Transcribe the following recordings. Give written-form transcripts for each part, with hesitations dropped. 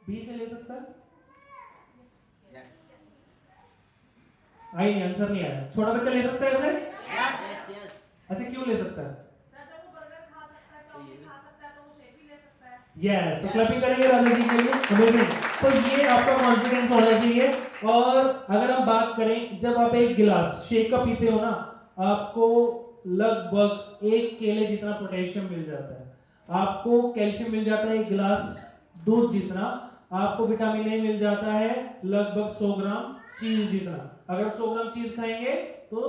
B से ले सकता है? आई नहीं, आंसर नहीं आया। छोटा बच्चा ले सकता है इसे? अच्छा, क्यों ले सकता है? यस, तो क्लैपिंग करेंगे राजा जी के लिए। अमेजिंग। तो ये आपका कॉन्फिडेंस होना चाहिए। और अगर हम बात करें, जब आप एक गिलास शेक का पीते हो ना, आपको लगभग 1 केले जितना पोटेशियम मिल जाता है, आपको कैल्शियम मिल जाता है 1 गिलास दूध जितना, आपको विटामिन ए मिल जाता है लगभग 100 ग्राम चीज जितना। अगर 100 ग्राम चीज खाएंगे तो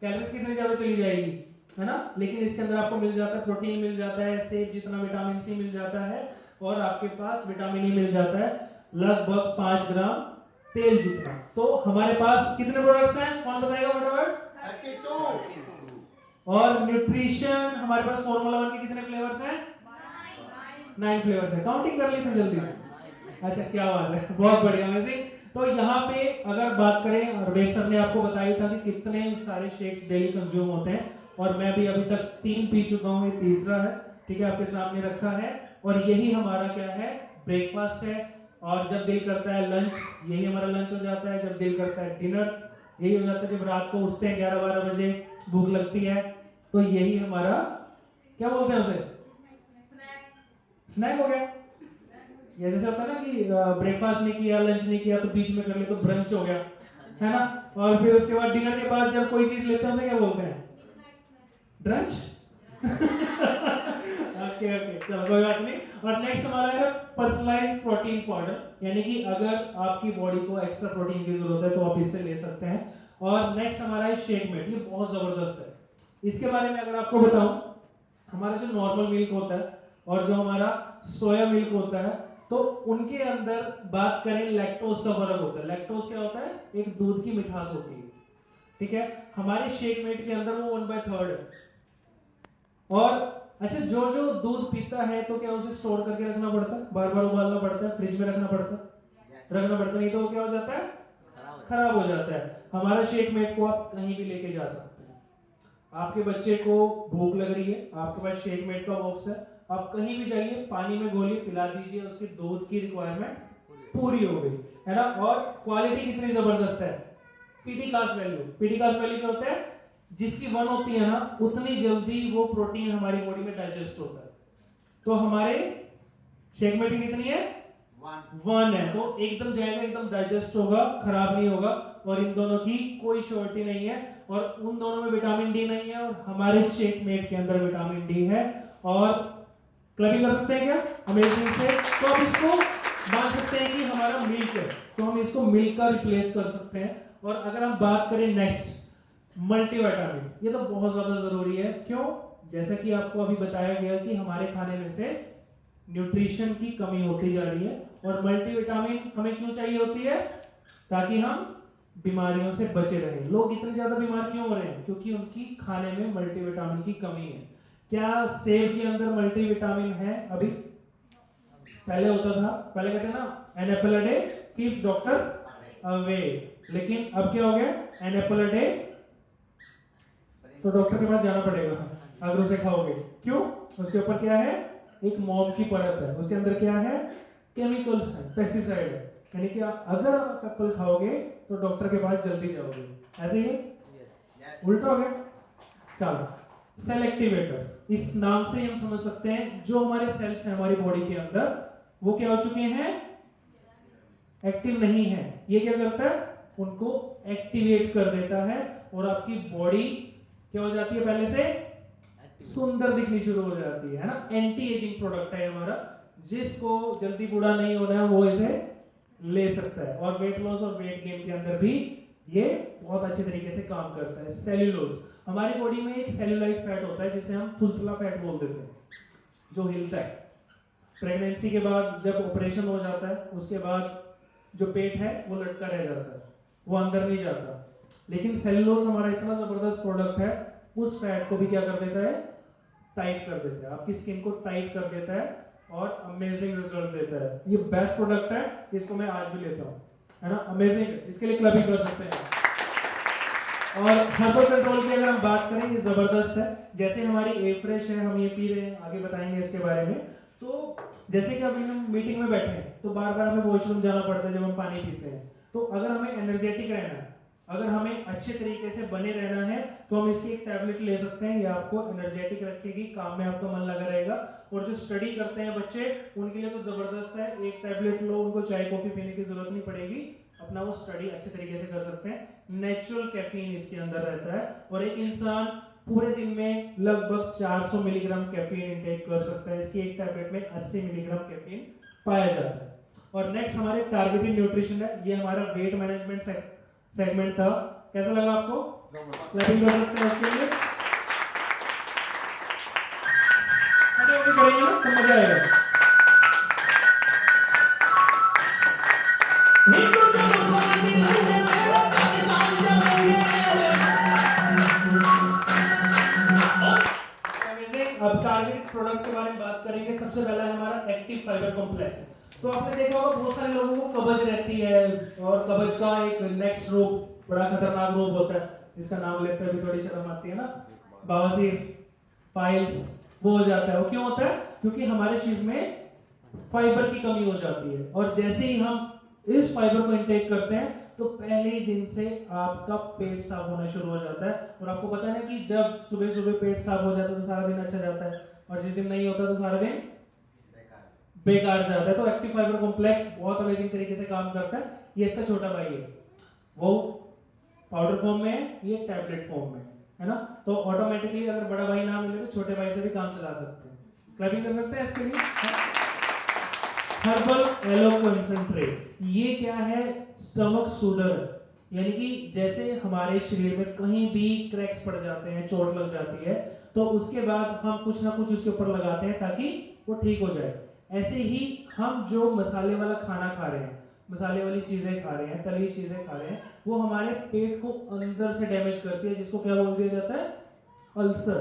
कैलोरीज कितनी ज्यादा चली जाएगी, है ना? लेकिन इसके अंदर आपको मिल जाता है प्रोटीन, मिल जाता है सेब जितना, विटामिन सी मिल जाता है, और आपके पास विटामिन ई मिल जाता है लगभग 5 ग्राम तेल जितना। तो हमारे पास कितने प्रोडक्ट्स हैं? कौन बताएगा फटाफट? 32। और न्यूट्रिशन हमारे पास फॉर्मूला 1 के कितने फ्लेवर्स हैं? 9 फ्लेवर्स है। काउंटिंग कर ली थी जल्दी? अच्छा, क्या बात है, बहुत बढ़िया, अमेजिंग। तो यहाँ पे अगर बात करें, रमेश सर ने आपको बताया था कि कितने सारे शेक्स डेली कंज्यूम होते हैं, और मैं भी अभी तक 3 पी चुका हूँ, ये तीसरा है, ठीक है, आपके सामने रखा है। और यही हमारा क्या है? ब्रेकफास्ट है। और जब दिल करता है लंच, यही हमारा लंच हो जाता है। जब दिल करता है डिनर, यही हो जाता है। जब रात को उठते हैं 11-12 बजे, भूख लगती है, तो यही हमारा क्या बोलते हैं उसे? स्नैक हो गया। ये जैसे होता है ना कि ब्रेकफास्ट नहीं किया, लंच नहीं किया, तो बीच में कर ले तो ब्रंच हो गया, है ना? और फिर उसके बाद डिनर के बाद जब कोई चीज लेते हैं उसे क्या बोलते हैं? ड्रंच। ओके ओके, चलो कोई बात नहीं। और नेक्स्ट हमारा है पर्सनलाइज्ड प्रोटीन पाउडर, यानी कि अगर आपकी बॉडी को एक्स्ट्रा प्रोटीन की जरूरत है तो आप इससे ले सकते हैं। और नेक्स्ट हमारा है शेकमेट, ये बहुत जबरदस्त है। इसके बारे में अगर आपको बताऊं, हमारा जो नॉर्मल मिल्क होता है और जो हमारा सोया मिल्क होता है, तो उनके अंदर बात करें लैक्टोज का फर्क होता है। लैक्टोज क्या होता है? एक दूध की मिठास होती है, ठीक है। हमारे शेकमेट के अंदर वो 1/3 है। और अच्छा, जो जो दूध पीता है तो क्या उसे स्टोर करके रखना पड़ता है? बार बार उबालना पड़ता है, फ्रिज में रखना पड़ता है? रखना पड़ता है, नहीं तो वो क्या हो जाता है? खराब हो जाता है। हमारा शेकमेट को आप कहीं भी लेके जा सकते हैं। आपके बच्चे को भूख लग रही है, आपके पास शेकमेट का बॉक्स है, आप कहीं भी जाइए, पानी में गोली पिला दीजिए, उसकी दूध की रिक्वायरमेंट पूरी हो गई, है ना? और क्वालिटी कितनी जबरदस्त है, PD cost value. PD cost value क्या होता है? जिसकी 1 होती है ना, उतनी जल्दी वो प्रोटीन हमारी बॉडी में डाइजेस्ट होता है। तो हमारे शेकमेट की कितनी है? 1 है, तो एकदम जाएगा, एकदम डाइजेस्ट होगा, खराब नहीं होगा। और इन दोनों की कोई श्योरिटी नहीं है, और उन दोनों में विटामिन डी नहीं है, और हमारे शेकमेट के अंदर विटामिन डी है। और क्लबिंग कर सकते हैं क्या? अमेजिंग से। तो आप इसको मान सकते हैं कि हमारा मिल्क है, तो हम इसको मिल्क का रिप्लेस कर सकते हैं। और अगर हम बात करें नेक्स्ट, मल्टीविटामिन, ये तो बहुत ज्यादा जरूरी है। क्यों? जैसा कि आपको अभी बताया गया कि हमारे खाने में से न्यूट्रिशन की कमी होती जा रही है, और मल्टीविटामिन हमें क्यों चाहिए होती है? ताकि हम बीमारियों से बचे रहें। लोग इतने ज्यादा बीमार क्यों हो रहे हैं? क्योंकि उनकी खाने में मल्टीविटामिन की कमी है। क्या सेब के अंदर मल्टीविटामिन है? अभी पहले होता था, पहले कहते ना, an apple a day keeps doctor away, लेकिन अब क्या हो गया? एन एप्पल अ डे तो डॉक्टर के पास जाना पड़ेगा अगर उसे खाओगे। क्यों? उसके ऊपर क्या है? एक मोम की परत है, उसके अंदर क्या है? केमिकल्स है, पेस्टिसाइड है। यानी कि अगर आप एप्पल खाओगे तो डॉक्टर के पास जल्दी जाओगे। ऐसे ही उल्टा हो गया। चलो, सेल एक्टिवेटर, इस नाम से हम समझ सकते हैं जो हमारे सेल्स हैं हमारी बॉडी के अंदर, वो क्या हो चुके हैं? एक्टिव नहीं है। ये क्या करता है? उनको एक्टिवेट कर देता है, और आपकी बॉडी क्या हो जाती है? पहले से सुंदर दिखनी शुरू हो जाती है ना? एंटी एजिंग प्रोडक्ट है हमारा, जिसको जल्दी बूढ़ा नहीं होना है वो इसे ले सकता है। और वेट लॉस और वेट गेन के अंदर भी ये बहुत अच्छे तरीके से काम करता है। सेल्यूलोज, हमारी बॉडी में एक सेल्यूलाइट फैट होता है जिसे हम थुलथुला फैट बोल देते हैं, जो हिलता है। प्रेगनेंसी के बाद जब ऑपरेशन हो जाता है, उसके बाद जो पेट है वो लटका रह जाता है, वो अंदर नहीं जाता। लेकिन सेल्यूलोज हमारा इतना जबरदस्त प्रोडक्ट है, उस फैट को भी क्या कर देता है? टाइट कर देता है, आपकी स्किन को टाइट कर देता है, और अमेजिंग रिजल्ट देता है। ये बेस्ट प्रोडक्ट है, इसको मैं आज भी लेता हूँ, है ना? अमेजिंग, इसके लिए क्लबिंग कर सकते हैं। और हर्बल कंट्रोल की अगर हम बात करें, ये जबरदस्त है। जैसे हमारी ए फ्रेश है, हम ये पी रहे हैं, आगे बताएंगे इसके बारे में। तो जैसे कि अभी हम मीटिंग में बैठे हैं तो बार बार हमें वॉशरूम जाना पड़ता है जब हम पानी पीते हैं, तो अगर हमें एनर्जेटिक रहना है, अगर हमें अच्छे तरीके से बने रहना है, तो हम इसकी एक टैबलेट ले सकते हैं। ये आपको एनर्जेटिक रखेगी, काम में आपका मन लगा रहेगा। और जो स्टडी करते हैं बच्चे, उनके लिए तो जबरदस्त है, एक टैबलेट लो, उनको चाय कॉफी पीने की जरूरत नहीं पड़ेगी, अपना वो स्टडी अच्छे तरीके से कर सकते हैं। नेचुरल कैफीन इसके अंदर रहता है और एक इंसान पूरे दिन में लगभग 400 मिलीग्राम कैफीन इंटेक कर सकता है। इसकी एक टैबलेट में 80 मिलीग्राम कैफीन पाया जाता है। और नेक्स्ट हमारे टारगेटेड न्यूट्रिशन है। ये हमारा वेट मैनेजमेंट सेगमेंट था। कैसा लगा आपको? क्लैपिंग कर सकते हैं उसके लिए। करेंगे ना तो मजा आएगा। अब टारगेट प्रोडक्ट के बारे में बात करेंगे। सबसे पहला है हमारा एक्टिव फाइबर कॉम्प्लेक्स। तो आपने देखा होगा बहुत सारे लोगों को कब्ज रहती है और कब्ज का एक नेक्स्ट रूप, बड़ा खतरनाक रूप होता है जिसका नाम लेते हैं भी थोड़ी शर्म आती है ना, बवासीर, पाइल्स, वो हो जाता है। वो क्यों होता है? क्योंकि हमारे शरीर में फाइबर की कमी हो जाती है और जैसे ही हम इस फाइबर को इंटेक करते हैं तो पहले ही दिन से आपका पेट साफ होना शुरू हो जाता है। और आपको पता है ना कि जब सुबह सुबह पेट साफ हो जाता है तो सारा दिन अच्छा जाता है, और जिस दिन नहीं होता तो सारा दिन बेकार जाता है। तो एक्टिव फाइबर कॉम्प्लेक्स बहुत अमेजिंग तरीके से काम करता है। ये इसका छोटा भाई है, वो पाउडर फॉर्म में है, ये टैबलेट फॉर्म में है ना। तो ऑटोमेटिकली अगर बड़ा भाई ना मिले तो छोटे भाई से भी काम चला सकते हैं। क्लैपिंग कर सकते हैं इसके लिए। हर्बल एलो कंसंट्रेट, ये क्या है? स्टमक सूडर, यानी कि जैसे हमारे शरीर में कहीं भी क्रैक्स पड़ जाते हैं, चोट लग जाती है, तो उसके बाद हम कुछ ना कुछ उसके ऊपर लगाते हैं ताकि वो ठीक हो जाए। ऐसे ही हम जो मसाले वाला खाना खा रहे हैं, मसाले वाली चीजें खा रहे हैं, तली चीजें खा रहे हैं, वो हमारे पेट को अंदर से डैमेज करती है, जिसको क्या बोल दिया जाता है? अल्सर,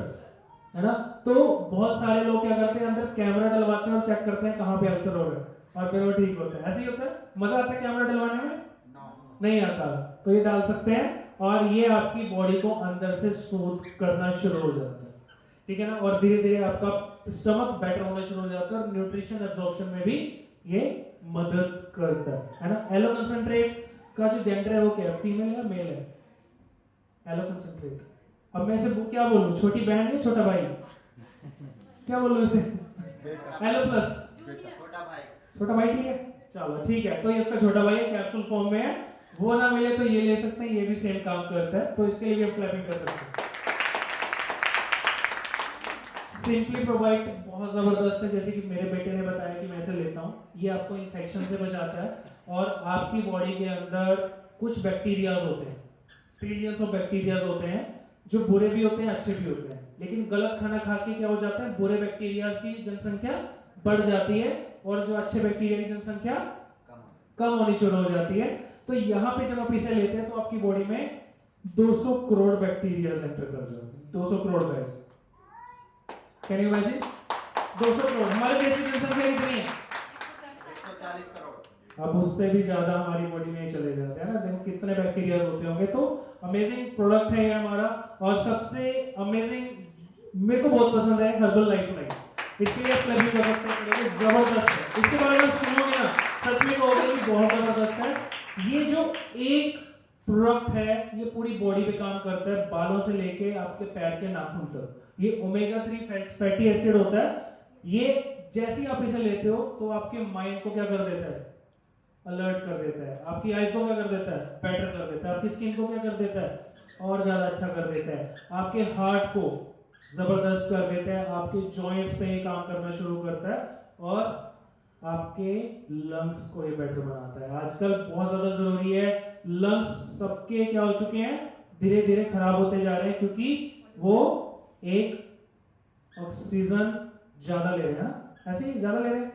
है ना। तो बहुत सारे लोग क्या करते हैं, अंदर कैमरा डलवाते हैं और चेक करते हैं कहाँ पे अल्सर हो रहा है, और फिर वो ठीक होता है। ऐसे ही होता है। मजा आता है कैमरा डलवाने में? नहीं आता। तो ये डाल सकते हैं और ये आपकी बॉडी को अंदर से सूद करना शुरू हो जाता है, ठीक है ना। और धीरे धीरे आपका स्टमक बेटर होना शुरू हो जाता है और न्यूट्रिशन एब्जॉर्प्शन में भी ये मदद करता है ना। एलो कंसंट्रेट का जो जेंडर है वो क्या है? फीमेल या मेल है? एलो कंसंट्रेट। अब मैं इसे क्या बोलूं? छोटी बहन या छोटा भाई? क्या बोलूं इसे? एलो प्लस छोटा भाई, ठीक है, चलो ठीक है। तो ये इसका छोटा भाई है, कैप्सूल फॉर्म में है। वो ना मिले तो ये ले सकते हैं, ये भी सेम काम करता है, तो इसके लिए भी हम क्लैपिंग कर सकते हैं। सिंपली प्रोवाइड बहुत जबरदस्त है, जैसे कि मेरे बेटे ने बताया कि मैं इसे लेता हूँ। ये आपको इन्फेक्शन से बचाता है और आपकी बॉडी के अंदर कुछ बैक्टीरियाज होते हैं, ट्रिलियंस ऑफ बैक्टीरियाज होते हैं, जो बुरे भी होते हैं अच्छे भी होते हैं। लेकिन गलत खाना खा के क्या हो जाता है? बुरे बैक्टीरियाज की जनसंख्या बढ़ जाती है और जो अच्छे बैक्टीरिया की जनसंख्या कम होनी शुरू हो जाती है। तो यहाँ पे जब आप इसे लेते हैं तो आपकी बॉडी में 200 करोड़ बैक्टीरिया एंटर कर जाते हैं। 200 crore guys, can you imagine? 200 crore. हमारे देश की जनसंख्या कितनी है? 140 करोड़। अब उससे भी ज्यादा हमारी बॉडी में चले जाते हैं ना। देखो कितने बैक्टीरिया होते होंगे। तो अमेजिंग प्रोडक्ट है ये हमारा। और सबसे अमेजिंग मेरे को बहुत पसंद है हर्बल लाइफलाइन। इसके लिए क्लैपिंग कर सकते हैं, जबरदस्त है। इसके बारे में सुनोगे ना, सच में कहोगे कि बहुत जबरदस्त है। ये जो एक प्रोडक्ट है ये पूरी बॉडी पे काम करता है, बालों से लेके आपके पैर के नाखून तक। ये ओमेगा 3 फैटी एसिड होता है। ये जैसे ही आप इसे लेते हो तो आपके माइंड को क्या कर देता है? अलर्ट कर देता है। आपकी आइज को क्या कर देता है? बेटर कर देता है। आपकी स्किन को क्या कर देता है? और ज्यादा अच्छा कर देता है। आपके हार्ट को जबरदस्त कर देता है। आपके जॉइंट्स पे काम करना शुरू करता है और आपके लंग्स को ये बेटर बनाता है। आजकल बहुत ज्यादा जरूरी है। लंग्स सबके क्या हो चुके हैं? धीरे धीरे खराब होते जा रहे हैं, क्योंकि वो एक ऑक्सीजन ज्यादा ले रहे हैं ना, ऐसे ही ज्यादा ले रहे हैं,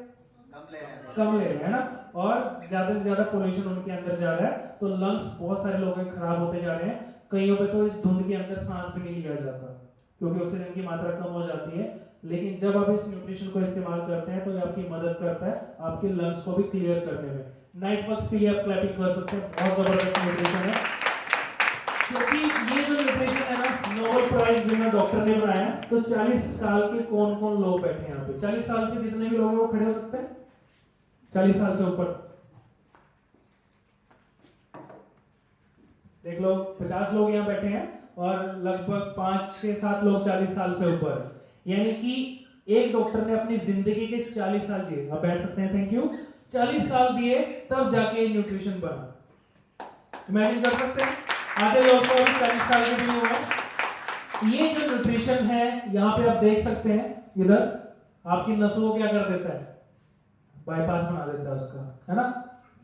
कम ले रहे हैं ना, और ज्यादा से ज्यादा पोल्यूशन उनके अंदर जा रहा है। तो लंग्स बहुत सारे लोगों के खराब होते जा रहे हैं। कईयों पे तो इस धुंध के अंदर सांस भी नहीं लिया जाता क्योंकि ऑक्सीजन की मात्रा कम हो जाती है। लेकिन जब आप इस न्यूट्रिशन को इस्तेमाल करते हैं तो ये आपकी मदद करता है आपके लंग्स को भी क्लियर करने में। नाइट वर्क्स के लिए आप क्लैपिंग कर सकते हैं, बहुत जबरदस्त न्यूट्रिशन है। क्योंकि ये जो न्यूट्रिशन है ना, नोबेल प्राइज विनर डॉक्टर ने बनाया। तो 40 साल के कौन कौन लोग बैठे हैं यहाँ पे? 40 साल से जितने भी लोग हैं वो खड़े हो सकते हैं? 40 साल से ऊपर देख लो, 50 लोग यहाँ बैठे हैं और लगभग 5, 6, 7 लोग 40 साल से ऊपर। यानी कि एक डॉक्टर ने अपनी जिंदगी के 40 साल जिए। आप बैठ सकते हैं, थैंक यू। 40 साल दिए तब जाके न्यूट्रिशन बना। इमेजिन कर सकते हैं, आधे लोग को अभी 40 साल के भी नहीं हुआ। ये जो न्यूट्रिशन है यहाँ पे आप देख सकते हैं, इधर आपकी नसों को क्या कर देता है? बाईपास बना देता है उसका, है ना,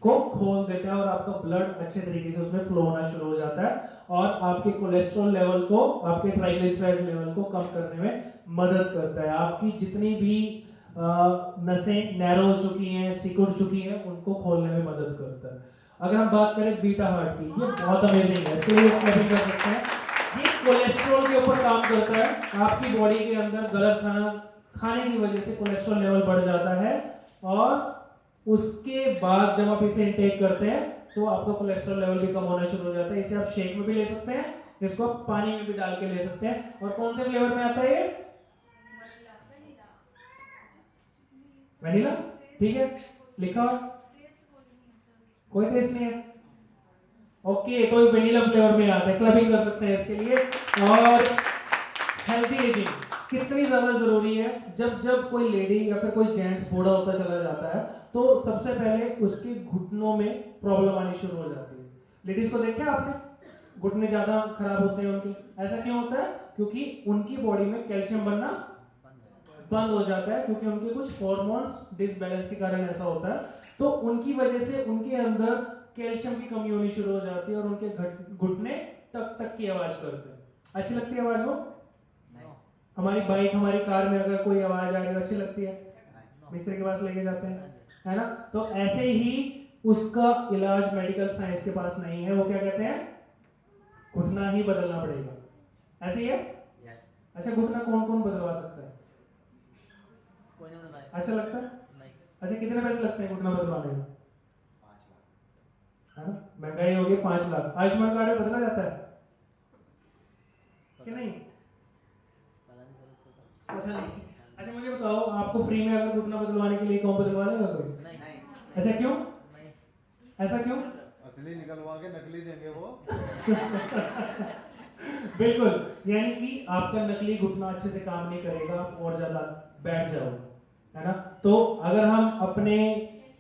को खोल देता है और आपका ब्लड अच्छे तरीके से उसमें फ्लो होना शुरू हो जाता है और आपके कोलेस्ट्रॉल लेवल को, आपके ट्राइग्लिसराइड लेवल को कम करने में मदद करता है। आपकी जितनी भी नसें नैरो हो चुकी हैं, सिकुड़ चुकी हैं, उनको खोलने में मदद करता है। अगर हम बात करें बीटा हार्ट की, ये बहुत अमेजिंग है, इसलिए कर सकते हैं। ये कोलेस्ट्रॉल के ऊपर काम करता है। आपकी बॉडी के अंदर गलत खाना खाने की वजह से कोलेस्ट्रॉल लेवल बढ़ जाता है और उसके बाद जब आप इसे इंटेक करते हैं तो आपका कोलेस्ट्रॉल लेवल भी कम होना शुरू हो जाता है। इसे आप शेक में भी ले सकते हैं, इसको आप पानी में भी डाल के ले सकते हैं। और कौन से फ्लेवर में आता है ये? वनीला, ठीक है, लिखा कोई टेस्ट नहीं है, ओके, तो वनीला फ्लेवर में आता है। क्लबिंग कर सकते हैं इसके लिए। और हेल्थी एजिंग कितनी ज्यादा जरूरी है। जब जब कोई लेडी या फिर कोई जेंट्स बूढ़ा होता चला जाता है तो सबसे पहले उसके घुटनों में प्रॉब्लम आनी शुरू हो जाती है। लेडीज को देखा आपने, घुटने ज्यादा खराब होते हैं उनके। ऐसा क्यों होता है? क्योंकि उनकी बॉडी में कैल्शियम बनना बंद हो जाता है, क्योंकि उनके कुछ हॉर्मोन्स डिसबैलेंस के कारण ऐसा होता है। तो उनकी वजह से उनके अंदर कैल्शियम की कमी होनी शुरू हो जाती है और उनके घुटने टक टक की आवाज करते हैं। अच्छी लगती है आवाज वो? हमारी बाइक, हमारी कार में अगर कोई आवाज आ रही है अच्छी लगती है, मिस्त्री के पास लेके जाते हैं, है ना। तो ऐसे ही उसका इलाज मेडिकल साइंस के पास नहीं है। वो क्या कहते हैं? घुटना ही बदलना पड़ेगा। ऐसे ही है? अच्छा, घुटना कौन कौन बदलवा सकता है? कोई नहीं बदलवाएगा। अच्छा लगता है? नहीं। अच्छा, कितने पैसे लगते हैं घुटना बदलवाने में? 5 लाख। है ना, महंगाई हो गई, 5 लाख। आयुष्मान कार्ड में बदला जाता है कि नहीं? पता नहीं। अच्छा, मुझे बताओ, आपको फ्री में अगर घुटना बदलवाने के लिए कौन बदलवा लेगा? कोई नहीं। अच्छा, क्यों? नहीं। ऐसा क्यों? असली निकलवा के नकली देंगे वो। बिल्कुल, यानी कि आपका नकली घुटना अच्छे से काम नहीं करेगा और ज्यादा बैठ जाओ, है ना। तो अगर हम अपने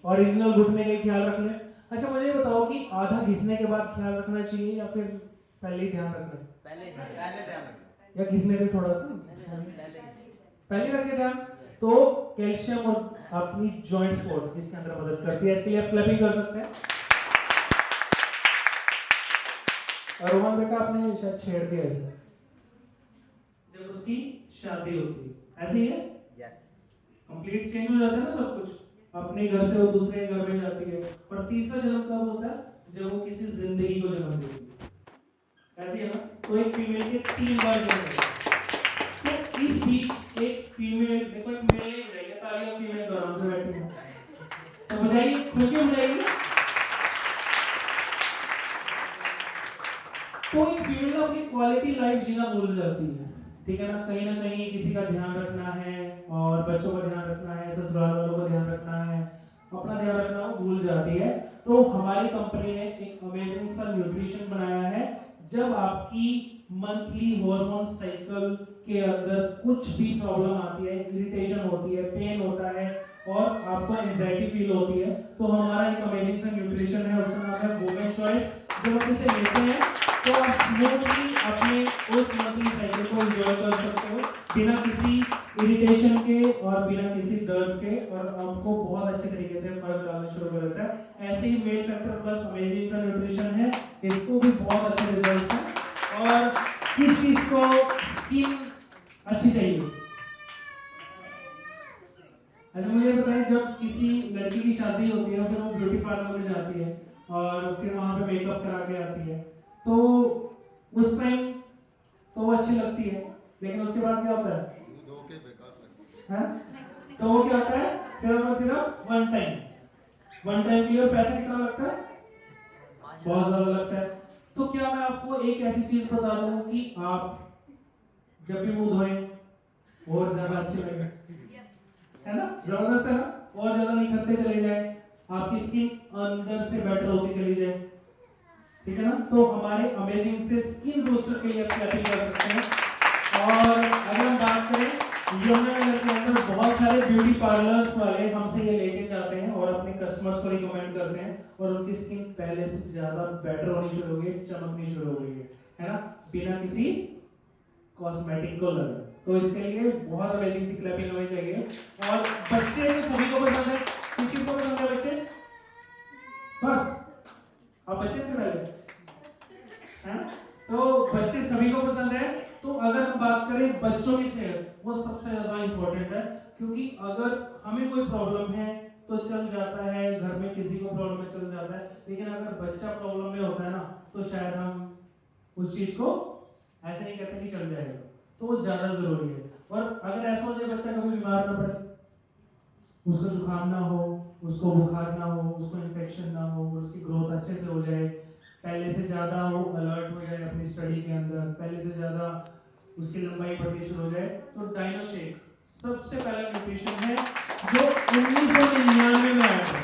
ओरिजिनल घुटने का ख्याल रख लें। अच्छा, मुझे बताओ कि आधा घिसने के बाद ख्याल रखना चाहिए या फिर पहले ही ध्यान रखना है? पहले ध्यान रखना, या घिसने पे थोड़ा सा पहले रखिए ध्यान। तो कैल्शियम और अपनी जॉइंट्स को इसके अंदर मदद करती है। इसके लिए आप क्लैपिंग कर सकते हैं। और रोहन बेटा, आपने शायद छेड़ दिया इसे जब उसकी शादी होती है, ऐसे ही है? यस। कंप्लीट चेंज हो जाता है ना सब कुछ, अपने घर से वो दूसरे घर में जाती है। और तीसरा जन्म कब होता है? जब वो किसी जिंदगी को जन्म देती है। ऐसे है ना। तो एक फीमेल के 3 बार जन्म होता है। तो इस बीच एक फीमेल, देखो एक मेल हो जाएगा, तालियां फीमेल को आराम से बैठी है, तो बजाइए, खुल के बजाइए। तो एक फीमेल अपनी क्वालिटी लाइफ जीना भूल जाती है, ठीक है ना। कहीं ना कहीं किसी का ध्यान रखना है और बच्चों का ध्यान रखना है, ससुराल वालों का ध्यान रखना है, अपना ध्यान रखना वो भूल जाती है। तो हमारी कंपनी ने एक अमेजिंग सा न्यूट्रिशन बनाया है। जब आपकी मंथली हार्मोन साइकिल के अंदर कुछ भी प्रॉब्लम आती है, इरिटेशन होती है, पेन होता है और आपको एंजाइटी फील होती है, तो हमारा एक अमेजिंग सा न्यूट्रिशन है, उसका नाम है वुमेन चॉइस। जब आप इसे लेते हैं तो आप स्मूथली अपने उस मंथली साइकिल को एंजॉय कर सकते हो बिना किसी इरिटेशन के और बिना किसी दर्द के, और आपको बहुत अच्छे तरीके से फर्क डालना शुरू कर देता है। ऐसे ही मेल फैक्टर प्लस अमेजिंग सा न्यूट्रिशन है, इसको भी बहुत अच्छे रिजल्ट्स हैं। और किस चीज को स्किन अच्छी चाहिए? अच्छा, मुझे बताएं, जब किसी लड़की की शादी होती है फिर वो ब्यूटी पार्लर में जाती है और फिर वहां पे मेकअप करा के आती है, तो उस टाइम तो वो अच्छी लगती है, लेकिन उसके बाद क्या होता है? तो वो क्या होता है? सिर्फ और सिर्फ वन टाइम के लिए। पैसा कितना लगता है? बहुत ज्यादा लगता है। तो क्या मैं आपको एक ऐसी चीज बता दूं कि आप जब भी मुंह धोएं और ज्यादा अच्छे लगे, है ना, जबरदस्त है ना, और ज्यादा निखरते चले जाए, आपकी स्किन अंदर से बेटर होती चली जाए, ठीक है ना। तो हमारे अमेजिंग से स्किन बूस्टर के लिए आप क्लैपिंग कर सकते हैं। और अगर हम बात करें यमुनानगर के अंदर बहुत सारे ब्यूटी पार्लर्स वाले हमसे ये लेके जाते हैं और अपने कस्टमर्स को रिकमेंड करते हैं और उनकी स्किन पहले से ज्यादा बेटर होनी शुरू हो गई, चमकनी शुरू हो गई है ना, बिना किसी कॉस्मेटिक को लगे। तो इसके लिए बहुत अमेजिंग सी क्लैपिंग होनी चाहिए। और बच्चे तो सभी को पसंद है, किसी को पसंद है बच्चे, बस आप बच्चे क्यों रह गए, हैं? तो बच्चे सभी को पसंद है। तो अगर हम बात करें बच्चों की सेहत, वो सबसे ज्यादा इंपॉर्टेंट है, क्योंकि अगर हमें कोई प्रॉब्लम है तो चल जाता है, घर में किसी को प्रॉब्लम है चल जाता है, लेकिन अगर बच्चा प्रॉब्लम में होता है ना, तो शायद हम उस चीज को ऐसे नहीं कहते कि चल जाएगा, तो वो ज्यादा जरूरी है। और अगर ऐसा हो जाए बच्चा कभी बीमार ना पड़े, उसको जुकाम ना हो, उसको बुखार ना हो, उसको इन्फेक्शन ना हो, उसकी ग्रोथ अच्छे से हो जाए, पहले से ज्यादा वो अलर्ट हो जाए अपनी स्टडी के अंदर, पहले से ज्यादा उसकी लंबाई बढ़नी शुरू हो जाए, तो डाइनो शेक सबसे पहला न्यूट्रिशन है जो 1999 में आया था।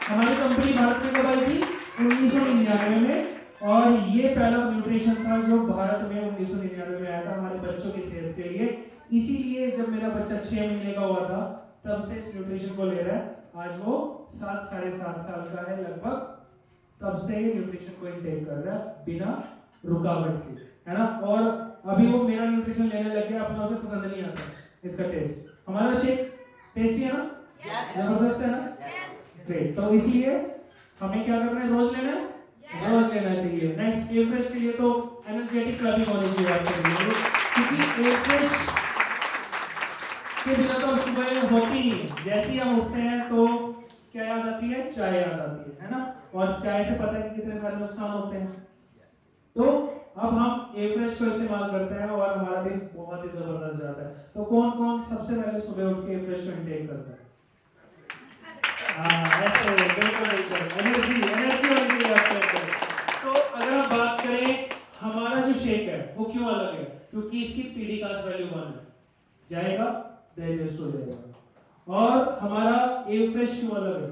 हमारी कंपनी भारत में कब आई थी? 1999 में। और ये पहला न्यूट्रिशन था जो भारत में 1999 में आया था हमारे बच्चों की सेहत के लिए। इसीलिए जब मेरा बच्चा 6 महीने का हुआ था तब से इस न्यूट्रिशन को ले रहा है, आज वो 7 साढ़े 7 साल का है लगभग, तब से ये न्यूट्रिशन को इंटेक कर रहा है बिना रुकावट के, है ना। और अभी वो मेरा न्यूट्रिशन लेने लग गया, अपना उसे पसंद नहीं आता इसका टेस्ट। हमारा शेक टेस्टी है ना, जबरदस्त है ना, ग्रेट। तो इसलिए हमें क्या करना है, रोज लेना है, रोज लेना चाहिए। नेक्स्ट एफ्रेश के लिए तो एनर्जेटिक क्लबिंग होनी चाहिए आपके लिए, क्योंकि एफ्रेश के बिना तो सुबह होती नहीं है। जैसे ही हम उठते हैं तो क्या याद आती है? चाय याद आती है ना। और चाय से पता है कि कितने सारे नुकसान होते हैं। तो अब हम एफ्रेश को इस्तेमाल करते हैं और हमारा दिन बहुत ही जबरदस्त जाता है। तो कौन कौन सबसे पहले सुबह उठ के एफ्रेश को इंटेक करता है? ऐसे बिल्कुल एनर्जी होनी चाहिए आपके अंदर। तो अगर हम बात करें हमारा जो शेक है वो क्यों अलग है, क्योंकि इसकी पीडीकास वैल्यू 1 है, जाएगा डाइजेस्ट हो जाएगा। और हमारा एफ्रेश क्यों अलग है?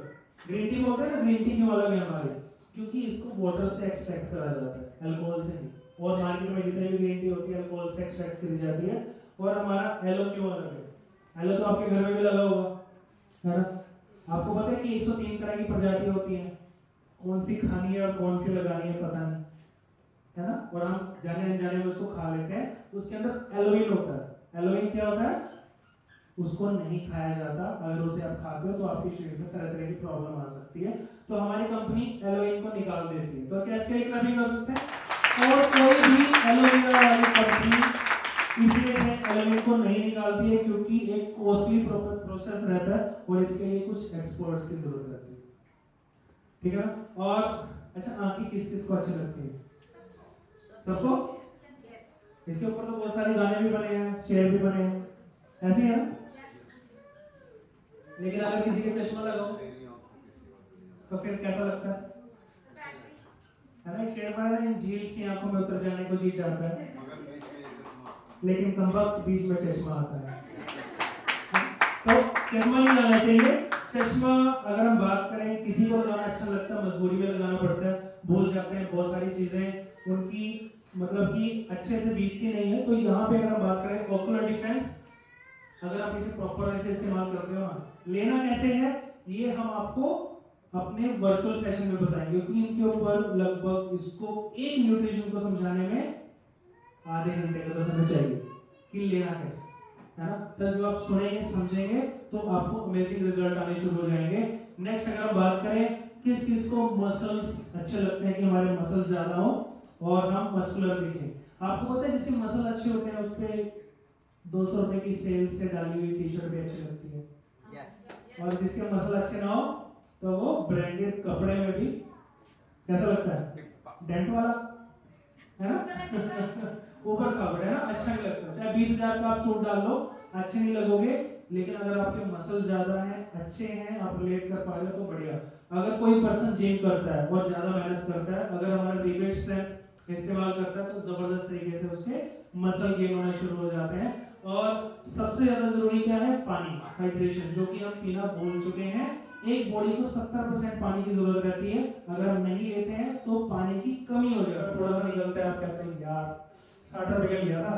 ग्रीन टी बोलते हैं ना, ग्रीन टी क्यों अलग है हमारे? क्योंकि इसको वाटर से एक्सट्रैक्ट करा जाता है, अल्कोहल से नहीं। और मार्केट में जितनी भी ग्रीन टी होती है अल्कोहल से एक्सट्रैक्ट करी जाती है। और हमारा एलो क्यों अलग है? एलो तो आपके घर में भी लगा होगा, है ना। आपको पता है कि 103 तरह की प्रजातियां होती हैं, कौन सी खानी है और कौन सी लगानी है पता नहीं, है ना। और हम जाने अनजाने में उसको खा लेते हैं। उसके अंदर एलोइन होता है। एलोइन क्या होता है? उसको नहीं खाया जाता। अगर उसे आप खाते हो तो आपके शरीर में तरह तरह की प्रॉब्लम आ सकती है। तो हमारी कंपनी एलोइन को निकाल देती है। तो कैसे क्लबिंग कर सकते हैं? और कोई भी एलोवेरा वाली कंपनी इसलिए से एलोवेरा को नहीं निकालती है क्योंकि एक कॉस्टली प्रोसेस रहता है और इसके लिए कुछ एक्सपर्ट्स की जरूरत रहती है, ठीक है ना। और अच्छा, आंखें किस किस को अच्छी लगती है? सबको? इसके ऊपर तो बहुत सारे गाने भी बने हैं, शेर भी बने हैं, ऐसे है ना। लेकिन अगर किसी के चश्मा लगाओ तो फिर कैसा लगता है? है ना, शेर बना है, झील सी आंखों में उतर जाने को जी चाहता है, लेकिन कमबख्त बीच में चश्मा आता है। तो चश्मा नहीं लगाना चाहिए। चश्मा अगर हम बात करें, किसी को लगाना अच्छा लगता है, मजबूरी में लगाना पड़ता है, भूल जाते हैं बहुत सारी चीजें उनकी, मतलब कि अच्छे से बीतती नहीं है। तो यहाँ पे अगर हम बात करें ऑकुलर डिफेंस, अगर आप इसे प्रॉपर वैसे इस्तेमाल करते हो ना, लेना कैसे है ये हम आपको अपने वर्चुअल सेशन में बताएंगे, क्योंकि इनके ऊपर लगभग इसको एक न्यूट्रिशन को समझाने में आधे घंटे का तो समय चाहिए कि लेना कैसे, है ना। तब जब आप सुनेंगे समझेंगे तो आपको अमेजिंग रिजल्ट आने शुरू हो जाएंगे। नेक्स्ट अगर हम बात करें किस किस को मसल्स अच्छे लगते हैं कि हमारे मसल ज्यादा हो और हम मस्कुलर दिखें। आपको पता है जिसके मसल अच्छे होते हैं उस पे 200 रुपए की सेल से डाली हुई टी शर्ट भी अच्छी लगती है, और जिसके मसल अच्छे ना हो तो वो ब्रांडेड कपड़े में भी कैसा लगता है? डेंट वाला, है ना। ऊपर कपड़े है ना, अच्छा नहीं लगता। चाहे 20,000 का आप सूट डाल लो, अच्छे नहीं लगोगे। लेकिन अगर आपके मसल ज्यादा हैं, अच्छे हैं, आप रिलेट कर पा रहे हो तो बढ़िया। अगर कोई पर्सन जिम करता है, बहुत ज्यादा मेहनत करता है, अगर हमारा डिबेट स्ट्रेंथ इस्तेमाल करता है तो जबरदस्त तरीके से उसके मसल गेन होना शुरू हो जाते हैं। और सबसे ज्यादा जरूरी क्या है? पानी, हाइड्रेशन, जो कि हम पीना भूल चुके हैं। एक बॉडी को 70% पानी की जरूरत रहती है, अगर हम नहीं लेते हैं तो पानी की कमी हो जाती है। थोड़ा सा निकलता है, आप कहते हैं यार 60 रुपये लिया था,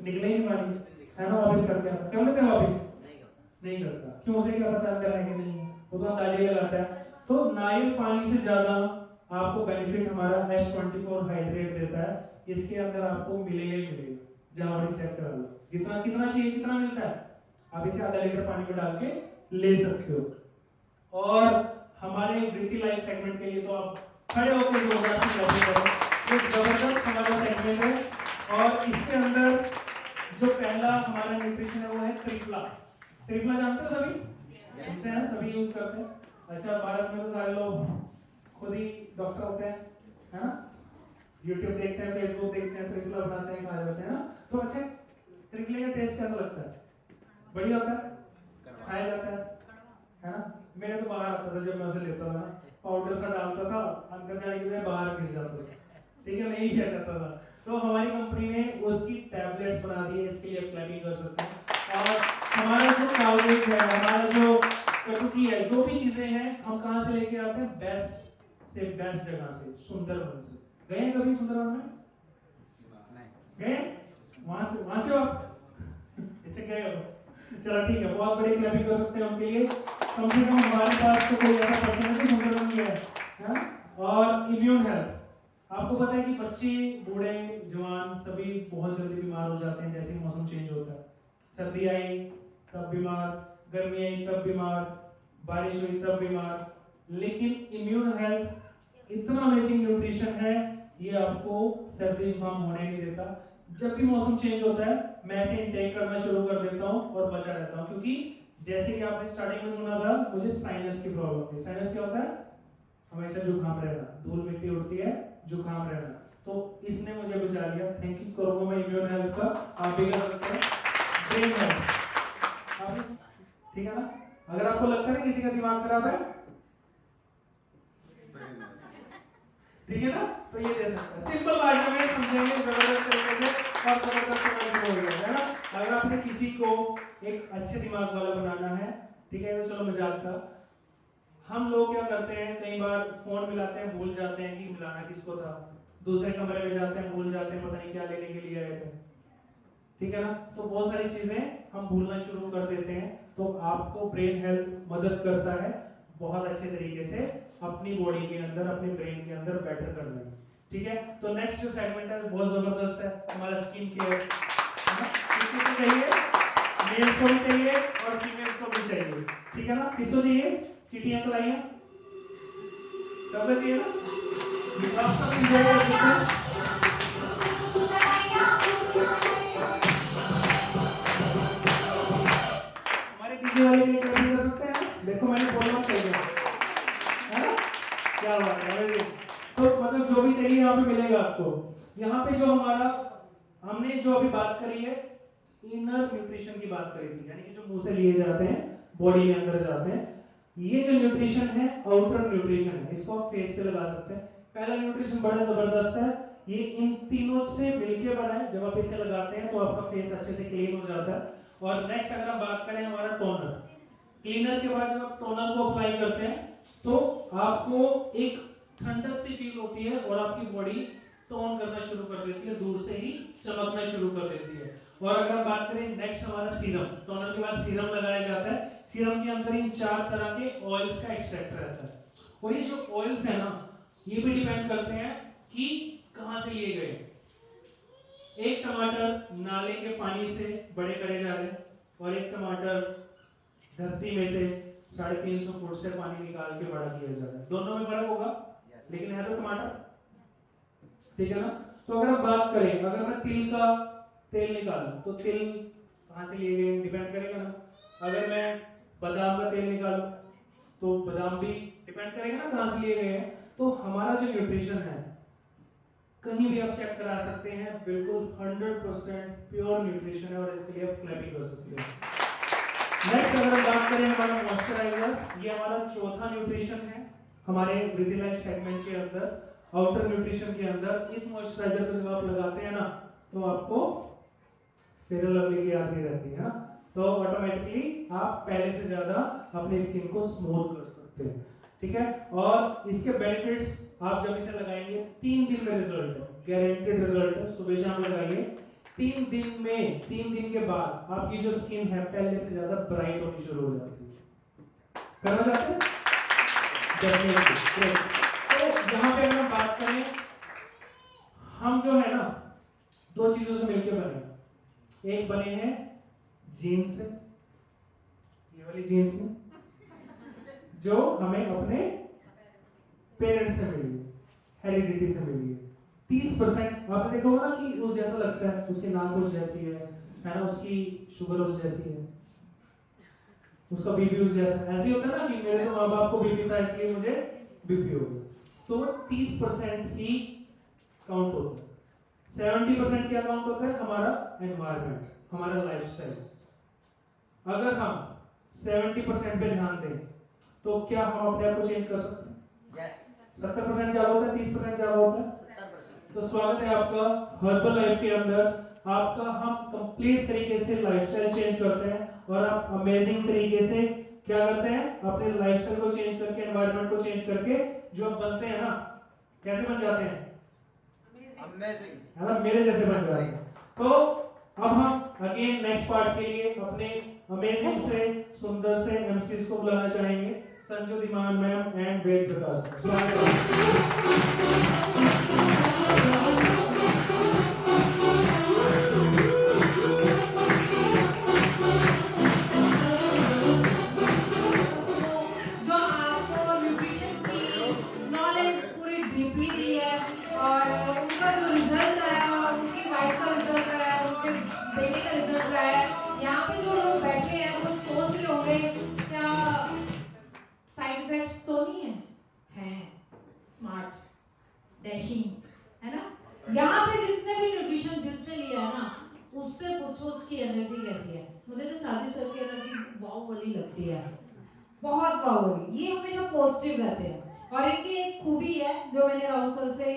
निकले ही नहीं पानी, है ना? वापस करके आता क्यों लेते हैं वापस? नहीं करता। क्यों? उसे क्या पता अंदर है कि नहीं है, वो तो अंदाजे लगाता है। तो नारियल पानी से ज्यादा आपको बेनिफिट हमारा H24 हाइड्रेट देता है। इसके अंदर आपको मिलेगा ही मिलेगा, जहां पर चेक करा लो, जितना कितना चाहिए कितना मिलता है। आप इसे आधा लीटर पानी में डाल के ले सकते हो। और हमारे वृद्धि लाइफ सेगमेंट के लिए तो आप खड़े होकर जोरदार से क्लैपिंग करो। एक जबरदस्त हमारा सेगमेंट है और इसके अंदर जो पहला हमारा न्यूट्रिशन है वो है त्रिफला। त्रिफला जानते हो सभी? इससे है, सभी यूज करते हैं। अच्छा, भारत में तो सारे लोग खुद ही डॉक्टर होते हैं, है ना? यूट्यूब देखते हैं, फेसबुक देखते हैं, त्रिफला बनाते हैं, खा जाते हैं ना। तो अच्छा, त्रिफले का टेस्ट कैसा लगता है? बढ़िया होता है, खाया जाता है ना? मेरे तो बाहर आता था जब मैं उसे लेता था ना, पाउडर सा डालता था, अंदर जाने के लिए बाहर गिर जाता था, ठीक है, नहीं किया जाता था। तो हमारी कंपनी ने उसकी टैबलेट्स बना दी है, इसके लिए क्लैपिंग कर सकते हैं। और हमारा जो काउलिक है, हमारा जो कटुकी है, जो भी चीजें हैं, हम कहाँ से लेके आते हैं? बेस्ट से बेस्ट जगह से, सुंदरवन से। गए कभी सुंदरवन में? गए? वहां से आप अच्छा गए हो? चलो ठीक है, बहुत बड़ी क्लैपिंग कर सकते हैं उनके लिए। कम से कम हमारे पास तो कोई ऐसा पर्सन है जो सुंदरवन में है। और इम्यून हेल्थ, आपको पता है कि बच्चे, बूढ़े, जवान सभी बहुत जल्दी बीमार हो जाते हैं जैसे मौसम चेंज होता है। सर्दी आई तब बीमार, गर्मी आई तब बीमार, बारिश हुई तब बीमार। लेकिन इम्यून हेल्थ इतना अमेजिंग न्यूट्रिशन है, ये आपको सर्दी जुकाम होने नहीं देता। जब भी मौसम चेंज होता है मैं इसे इनटेक करना शुरू कर देता हूँ और बचा रहता हूँ, क्योंकि जैसे कि आपने स्टार्टिंग में सुना था, मुझे साइनस की प्रॉब्लम थी। साइनस क्या होता है? हमेशा जुकाम रहना, धूल मिट्टी उड़ती है, जुकाम रहना। तो इसने मुझे बचा लिया। थैंक यू करूंगा मैं इम्यून हेल्थ का। आप भी कर सकते हैं। ब्रेन हेल्थ, ठीक है ना? अगर आपको लगता है किसी का दिमाग खराब है, ठीक है ना, तो ये दे सकते हैं। सिंपल भाषा में समझेंगे जबरदस्त तरीके से और जबरदस्त है ना? अगर आपने किसी को एक अच्छे दिमाग वाला बनाना है, ठीक है, तो चलो मजाक था। हम लोग क्या करते हैं, कई बार फोन मिलाते हैं, भूल जाते हैं कि मिलाना किसको था। दूसरे कमरे में जाते हैं, भूल जाते हैं, पता नहीं क्या लेने के लिए आए थे, ठीक है ना? तो बहुत सारी चीजें हम भूलना शुरू कर देते हैं। तो आपको ब्रेन हेल्थ मदद करता है बहुत अच्छे तरीके से अपनी बॉडी के अंदर, अपने ब्रेन के अंदर बेटर करने में, ठीक है? तो नेक्स्ट जो सेगमेंट है बहुत जबरदस्त है, हमारा स्किन केयर। किसको चाहिए? मेल्स को भी चाहिए और फीमेल्स को भी चाहिए, ठीक है ना? किसको चाहिए? चिटियां तो लाइए, सबको चाहिए ना? आप सब एंजॉय कर सकते हैं। हमारे डीजे वाले के लिए क्लैपिंग कर सकते हैं। देखो मैंने बोलना चाहिए, है ना? क्या बात है। तो मतलब जो भी चाहिए यहाँ पे मिलेगा आपको। यहाँ पे जो हमारा, हमने जो अभी बात करी है इनर न्यूट्रिशन की बात करी थी, यानी कि जो मुंह से लिए जाते हैं, बॉडी में अंदर जाते हैं। ये जो न्यूट्रिशन है आउटर न्यूट्रिशन है, इसको आप फेस पे लगा सकते हैं। पहला न्यूट्रिशन बड़ा जबरदस्त है, ये इन तीनों से मिलके बना है। जब आप इसे लगाते हैं तो आपका फेस अच्छे से क्लीन हो जाता है। और नेक्स्ट अगर हम बात करें हमारा टोनर, क्लीनर के बाद जब आप टोनर को अप्लाई करते हैं तो आपको एक ठंडक सी फील होती है और आपकी बॉडी टोन करना शुरू कर देती है, दूर से ही चमकना शुरू कर देती है। और अगर हम बात करें नेक्स्ट हमारा सीरम, टोनर के बाद सीरम लगाया जाता है। सीरम के अंदर इन 4 तरह के ऑयल्स का एक्सट्रैक्ट रहता है। और ये जो ऑयल्स है ना, ये भी डिपेंड करते हैं कि कहां से लिए गए। एक टमाटर नाले के पानी से बड़े करे जा रहे हैं और एक टमाटर धरती में से 350 फुट से पानी निकाल के बड़ा किया जा रहा है। दोनों में फर्क होगा, लेकिन है तो टमाटर, ठीक है ना? तो अगर हम बात करें, अगर मैं तिल का तेल निकालूं तो तिल कहां से लिए गए डिपेंड करेगा ना। अगर मैं बादाम का तेल निकालूं तो बादाम भी डिपेंड करेगा ना कहां से लिए गए हैं। तो हमारा जो न्यूट्रिशन है कहीं भी आप चेक करा सकते हैं, बिल्कुल 100% प्योर न्यूट्रिशन है और इसके लिए आप क्लैपिंग कर सकते हैं। नेक्स्ट अगर हम बात करें हमारा मॉइस्चराइजर, ये हमारा चौथा न्यूट्रिशन है हमारे वृद्धि लाइफ सेगमेंट के अंदर। आउटर न्यूट्रिशन के अंदर इस मॉइस्चराइजर को जब आप लगाते हैं ना तो आपको फेयर एंड लवली की याद नहीं रहती है ना, तो ऑटोमेटिकली आप पहले से ज्यादा अपनी स्किन को स्मूथ कर सकते हैं, ठीक है। और इसके बेनिफिट्स आप जब इसे लगाएंगे 3 दिन में रिजल्ट है, गारंटेड रिजल्ट है। सुबह शाम लगाइए, 3 दिन के बाद आपकी जो स्किन है पहले से ज्यादा ब्राइट होनी शुरू हो जाती है। करना चाहते हैं? डेफिनेटली। तो यहाँ पे हम बात करें, हम जो है ना 2 चीजों से मिलकर बने। एक बने हैं जीन्स से, ये वाली जीन्स से जो हमें अपने पेरेंट्स से मिली है, हेरिडिटी से मिली है। 30% आपने देखा होगा ना कि उस जैसा लगता है, उसकी नाक उस जैसी है ना, उसकी शुगर उस जैसी है, उसका बीपी उस जैसा। ऐसे होता है ना कि मेरे तो माँ बाप को बीपी था इसलिए मुझे बीपी हो गया। तो 30% ही काउंट होता है। 70% क्या काउंट होता है? हमारा एनवायरनमेंट, हमारा लाइफस्टाइल। अगर हम 70% पे ध्यान दें तो क्या हम अपने आप को चेंज कर सकते हैं? यस। 70% ज्यादा होता है, 30% ज्यादा होता है। तो स्वागत है आपका हर्बल लाइफ के अंदर। आपका हम कंप्लीट तरीके से लाइफस्टाइल चेंज करते हैं और आप अमेजिंग तरीके से क्या करते हैं? अपने लाइफस्टाइल को चेंज करके, एनवायरनमेंट को चेंज करके जो आप बनते हैं ना, कैसे बन जाते हैं? अमेजिंग, है ना, मेरे जैसे बन जाते हैं। तो अब हम अगेन नेक्स्ट पार्ट के लिए अपने अमेजिंग से सुंदर से एमसीज को बुलाना चाहेंगे, संजू धीमान मैम एंड वेद प्रकाश। स्वागत है ना। यहाँ पे जिसने भी न्यूट्रिशन दिल से लिया है ना, उससे पूछो उसकी एनर्जी कैसी है। मुझे तो शादी सर की एनर्जी वाव वाली लगती है, बहुत वाव वाली। ये हमेशा पॉजिटिव रहते हैं। और इनकी एक खूबी है जो मैंने राहुल सर से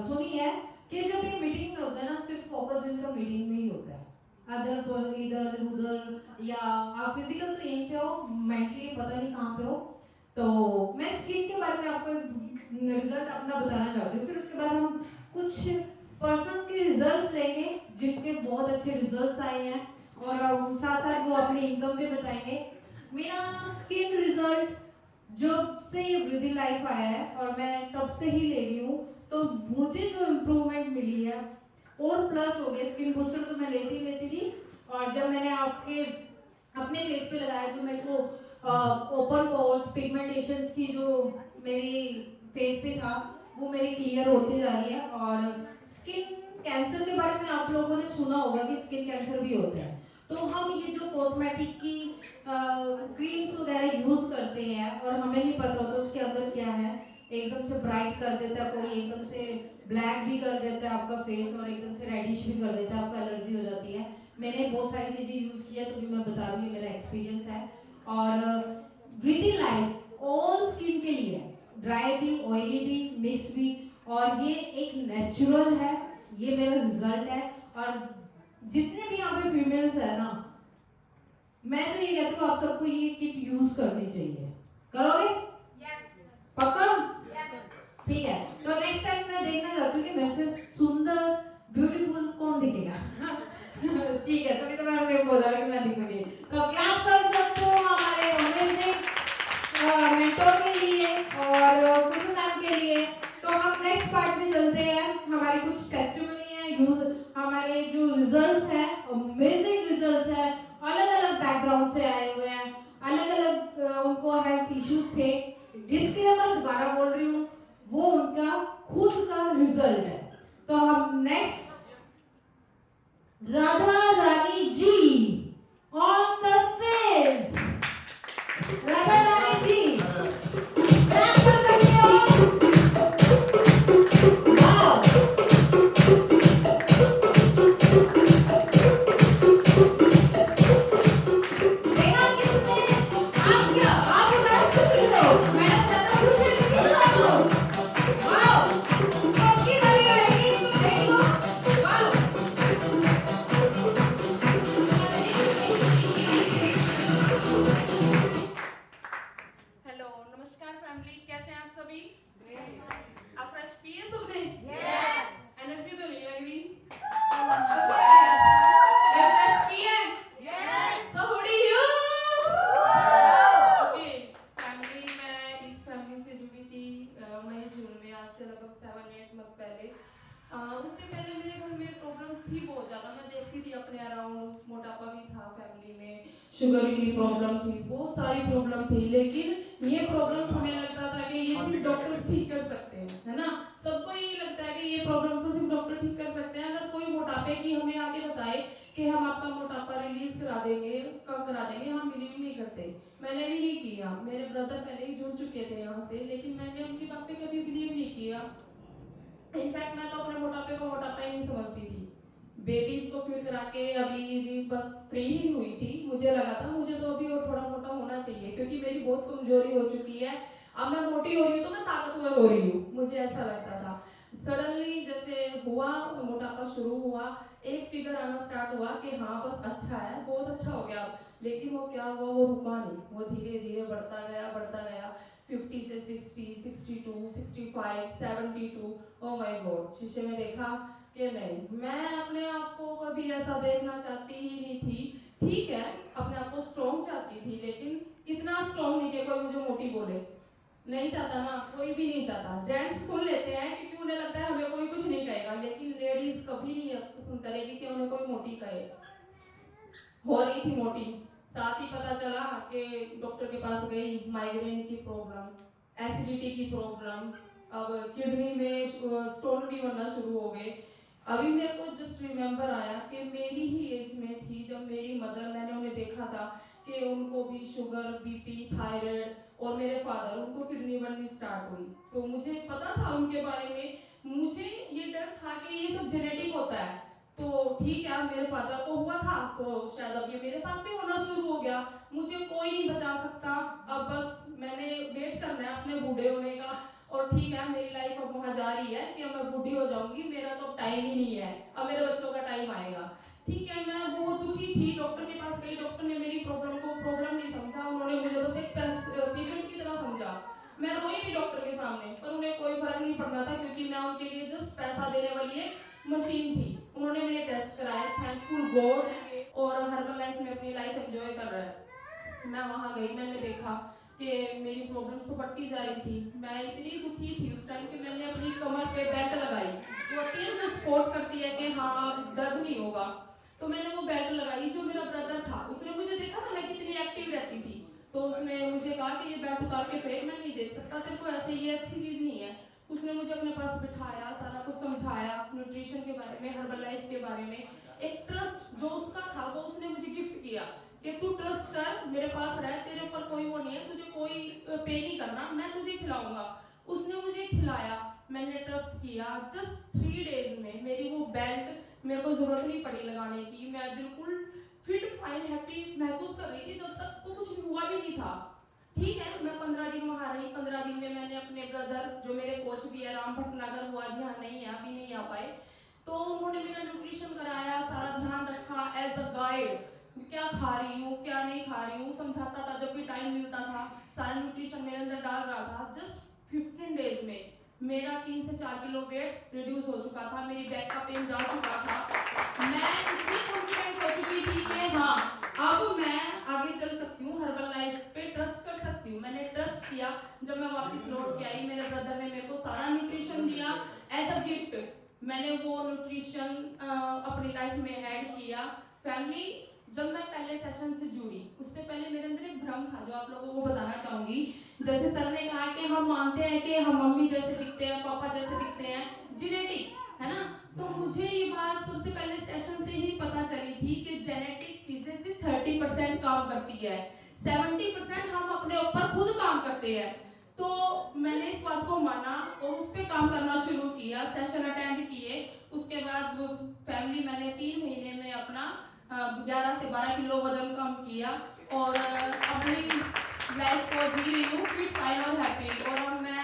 सुनी है कि जब ये मीटिंग में होता है ना, सिर्फ फोकस इनका मीटिंग में ही होता है। अदर इधर उधर, या आप फिजिकल तो यहीं पे हो, मेंटली पता नहीं कहाँ पे हो। तो मैं स्किन के बारे में आपको रिजल्ट अपना बताना चाहती हूँ। फिर उसके बाद हम कुछ पर्सन के रिजल्ट्स लेंगे जिनके बहुत अच्छे रिजल्ट्स आए हैं, और साथ साथ वो अपनी इनकम भी बताएंगे। मेरा स्किन रिजल्ट जब से ये ब्रीदी लाइफ आया है और मैं तब से ही ले रही हूँ, तो मुझे जो इम्प्रूवमेंट मिली है और प्लस हो गया। स्किन बूस्टर तो मैं लेती थी, और जब मैंने आपके अपने फेस पे लगाया तो मेरे को ओपन पोर्स, पिगमेंटेशंस की जो मेरी फेस पे था वो मेरी क्लियर होती जा रही है। और स्किन कैंसर के बारे में आप लोगों ने सुना होगा कि स्किन कैंसर भी होता है। तो हम ये जो कॉस्मेटिक की क्रीम्स वगैरह यूज करते हैं और हमें नहीं पता होता उसके अंदर क्या है, एकदम से ब्राइट कर देता है कोई, एकदम से ब्लैक भी कर देता है आपका फेस, और एकदम से रेडिश भी कर देता है, आपका एलर्जी हो जाती है। मैंने बहुत सारी चीजें यूज की है, तो भी मैं बता रही हूँ, मेरा एक्सपीरियंस है। और ब्रीदी लाइफ ऑल स्किन के लिए, ड्राई भी, ऑयली भी, मिक्स भी, और ये एक नेचुरल है, ये मेरा रिजल्ट है। और जितने भी यहाँ पे फीमेल्स है ना, मैं तो ये कहती हूँ आप सबको ये किट यूज करनी चाहिए। करोगे? पक्का? ठीक है। तो नेक्स्ट टाइम मैं देखना चाहती हूँ कि मेरे से सुंदर ब्यूटीफुल कौन दिखेगा। ठीक है, तभी तो मैंने बोला कि मैं दिखूंगी। तो क्लैप कर सकते हो हमारे अमेजिंग मेंटोर के लिए और कुछ मैम के लिए। तो हम नेक्स्ट पार्ट में चलते हैं। हमारी कुछ टेस्टिमनी है, यूज हमारे जो रिजल्ट्स हैं, अमेजिंग रिजल्ट्स हैं, अलग अलग बैकग्राउंड से आए हुए हैं, अलग अलग उनको हेल्थ इश्यूज थे, जिसके लिए मैं दोबारा बोल रही हूँ, वो उनका खुद का रिजल्ट है। तो हम next Radha Rani ji on the stage. Radha Rani ji clap कर सकते हो? वाओ, देखा कितने आप क्या आप डांस कर रहे हो? मैडम ज्यादा खुश है कि वाओ, पी? आप फ्रेश पिए सबने? एनर्जी तो नहीं लग रही। फ्रेश पिए? So who do you? Okay, family, मैं इस फैमिली से जुड़ी थी मई जून में, आज से लगभग 7-8 मंथ पहले। उससे पहले मेरे घर में प्रॉब्लम्स थी बहुत ज़्यादा। मैं देखती थी अपने अराउंड, मोटापा भी था फैमिली में, शुगर की प्रॉब्लम थी, बहुत सारी प्रॉब्लम थी। लेकिन ये प्रॉब्लम्स हमें लगता था कि ये सिर्फ डॉक्टर्स ठीक कर सकते हैं, है ना। सबको यही लगता है कि ये प्रॉब्लम्स तो सिर्फ डॉक्टर ठीक कर सकते हैं। अगर कोई मोटापे की हमें आके बताए कि हम आपका मोटापा रिलीज करा देंगे, कम करा देंगे, हम बिलीव नहीं करते। मैंने भी नहीं किया। मेरे ब्रदर पहले ही जुड़ चुके थे यहाँ से, लेकिन मैंने उनकी बात पे कभी बिलीव नहीं किया। इनफैक्ट मैं तो अपने मोटापे को मोटापा ही नहीं समझती थी। बेबीज को फीड करा के अभी बस फ्री ही हुई थी। मुझे लगा था मुझे तो अभी और थोड़ा मोटा होना चाहिए, क्योंकि मेरी बहुत कमजोरी हो चुकी है। अब मैं मोटी हो रही हूँ तो मैं ताकतवर हो रही हूँ, मुझे ऐसा लगता था। सडनली जैसे हुआ, मोटापा शुरू हुआ, एक फिगर आना स्टार्ट हुआ कि हाँ बस अच्छा है, बहुत अच्छा हो गया। लेकिन वो क्या हुआ, वो रुका नहीं, वो धीरे धीरे बढ़ता गया, बढ़ता गया। 50 से 60, 62, 65, 72। ओह माय गॉड, शीशे में देखा कि नहीं, मैं अपने आप को कभी ऐसा देखना चाहती ही नहीं थी। ठीक है, अपने आप को स्ट्रॉन्ग चाहती थी, लेकिन इतना स्ट्रॉन्ग नहीं कि कोई मुझे मोटी बोले। नहीं चाहता ना, कोई भी नहीं चाहता। जेंट्स सुन लेते हैं क्योंकि उन्हें लगता है हमें कोई कुछ नहीं कहेगा, लेकिन लेडीज कभी नहीं पसंद करेगी कि उन्हें कोई मोटी कहे। हो रही थी मोटी, साथ ही पता चला कि डॉक्टर के पास गई, माइग्रेन की प्रॉब्लम, एसिडिटी की प्रॉब्लम, अब किडनी में स्टोन भी बनना शुरू हो गए। अभी मेरे को जस्ट रिमेम्बर आया कि मेरी ही एज में थी जब मेरी मदर, मैंने उन्हें देखा था कि उनको भी शुगर, बीपी, थायराइड, और मेरे फादर, उनको किडनी बननी स्टार्ट हुई। तो मुझे पता था उनके बारे में। मुझे ये डर था कि ये सब जेनेटिक होता है, तो ठीक है मेरे फादर को हुआ था तो शायद अब ये मेरे साथ भी होना शुरू हो गया। मुझे कोई नहीं बचा सकता। अब बस मैंने वेट करना है अपने बूढ़े होने का। और ठीक है, मेरी लाइफ अब वहाँ जा रही है कि अब मैं बूढ़ी हो जाऊंगी, मेरा तो टाइम ही नहीं है, अब मेरे बच्चों का टाइम आएगा। ठीक है, मैं बहुत दुखी थी, डॉक्टर के पास गई। डॉक्टर ने मेरी प्रॉब्लम को प्रॉब्लम नहीं समझा, उन्होंने मुझे बस एक पेशेंट की तरह समझा। मैं रोई भी डॉक्टर के सामने, पर उन्हें कोई फर्क नहीं पड़ना था, क्योंकि मैं उनके लिए जस्ट पैसा देने वाली एक मशीन थी। उन्होंने मेरे टेस्ट कराए, थैंकफुल गॉड, और हर्बल लाइफ में अपनी लाइफ एंजॉय कर रहा है। मैं वहाँ गई, मैंने देखा कि मेरी प्रॉब्लम्स तो बढ़ती जा रही थी। मैं इतनी दुखी थी उस टाइम कि मैंने अपनी कमर पे बेल्ट लगाई, वो होती है जो सपोर्ट करती है कि हाँ दर्द नहीं होगा। तो मैंने वो बेल्ट लगाई। जो मेरा ब्रदर था उसने मुझे देखा था मैं कितनी एक्टिव रहती थी, तो उसने मुझे कहा कि ये बेल्ट उतार के फेंक, मैं नहीं देख सकता तेरे को ऐसे, ये अच्छी चीज़ नहीं है। उसने मुझे अपने पास बिठाया, सारा कुछ समझाया, न्यूट्रिशन के बारे में, हर्बल लाइफ के बारे में। एक ट्रस्ट जो उसका था वो उसने मुझे गिफ्ट किया कि तू ट्रस्ट कर, मेरे पास रह, तेरे ऊपर कोई वो नहीं है, तुझे कोई पे नहीं करना, मैं तुझे खिलाऊंगा। उसने मुझे खिलाया, मैंने ट्रस्ट किया। जस्ट 3 डेज में मेरी वो बेल्ट, मेरे को जरूरत नहीं पड़ी लगाने की, मैं बिल्कुल फिट फाइन हैप्पी महसूस कर रही थी, जब तक वो कुछ हुआ भी नहीं था। ठीक है, मैं 15 दिन वहाँ रही। 15 दिन में मैंने अपने ब्रदर, जो मेरे कोच भी है, राम भटनागर, वो आज यहाँ नहीं है, अभी नहीं आ पाए, तो उन्होंने मेरा न्यूट्रिशन कराया, सारा ध्यान रखा एज अ गाइड, क्या खा रही हूँ क्या नहीं खा रही हूँ, समझाता था जब भी टाइम मिलता था, सारा न्यूट्रिशन मेरे अंदर डाल रहा था। जस्ट 15 डेज में मेरा 3 से 4 किलो वेट रिड्यूस हो चुका था, मेरी बैक का पेन जा चुका था। मैं इतनी कॉन्फिडेंट हो चुकी थी कि हाँ अब मैं आगे चल सकती हूँ, हर्बल लाइफ पे ट्रस्ट कर सकती हूँ। मैंने ट्रस्ट किया। जब मैं वापस लौट के आई, मेरे ब्रदर ने मेरे को सारा न्यूट्रिशन दिया एज अ गिफ्ट। मैंने वो न्यूट्रिशन अपनी लाइफ में ऐड किया। फैमिली, जब मैं पहले सेशन से जुड़ी, उससे पहले मेरे अंदर एक भ्रम था जो आप लोगों को बताना चाहूंगी। जैसे सर ने कहा कि हम मानते हैं कि हम मम्मी जैसे दिखते हैं, पापा जैसे दिखते हैं, जेनेटिक है ना। तो मुझे ये बात सबसे पहले सेशन से ही पता चली थी कि जेनेटिक चीजें सिर्फ 30% काम करती है, 70% हम अपने ऊपर खुद काम करते हैं। तो मैंने इस बात को माना और उस पर काम करना शुरू किया, सेशन अटेंड किए। उसके बाद फैमिली, मैंने 3 महीने में अपना 11 से 12 किलो वजन कम किया और अपनी लाइफ को जी रही हूँ फिट फाइन और हैप्पी। और अब मैं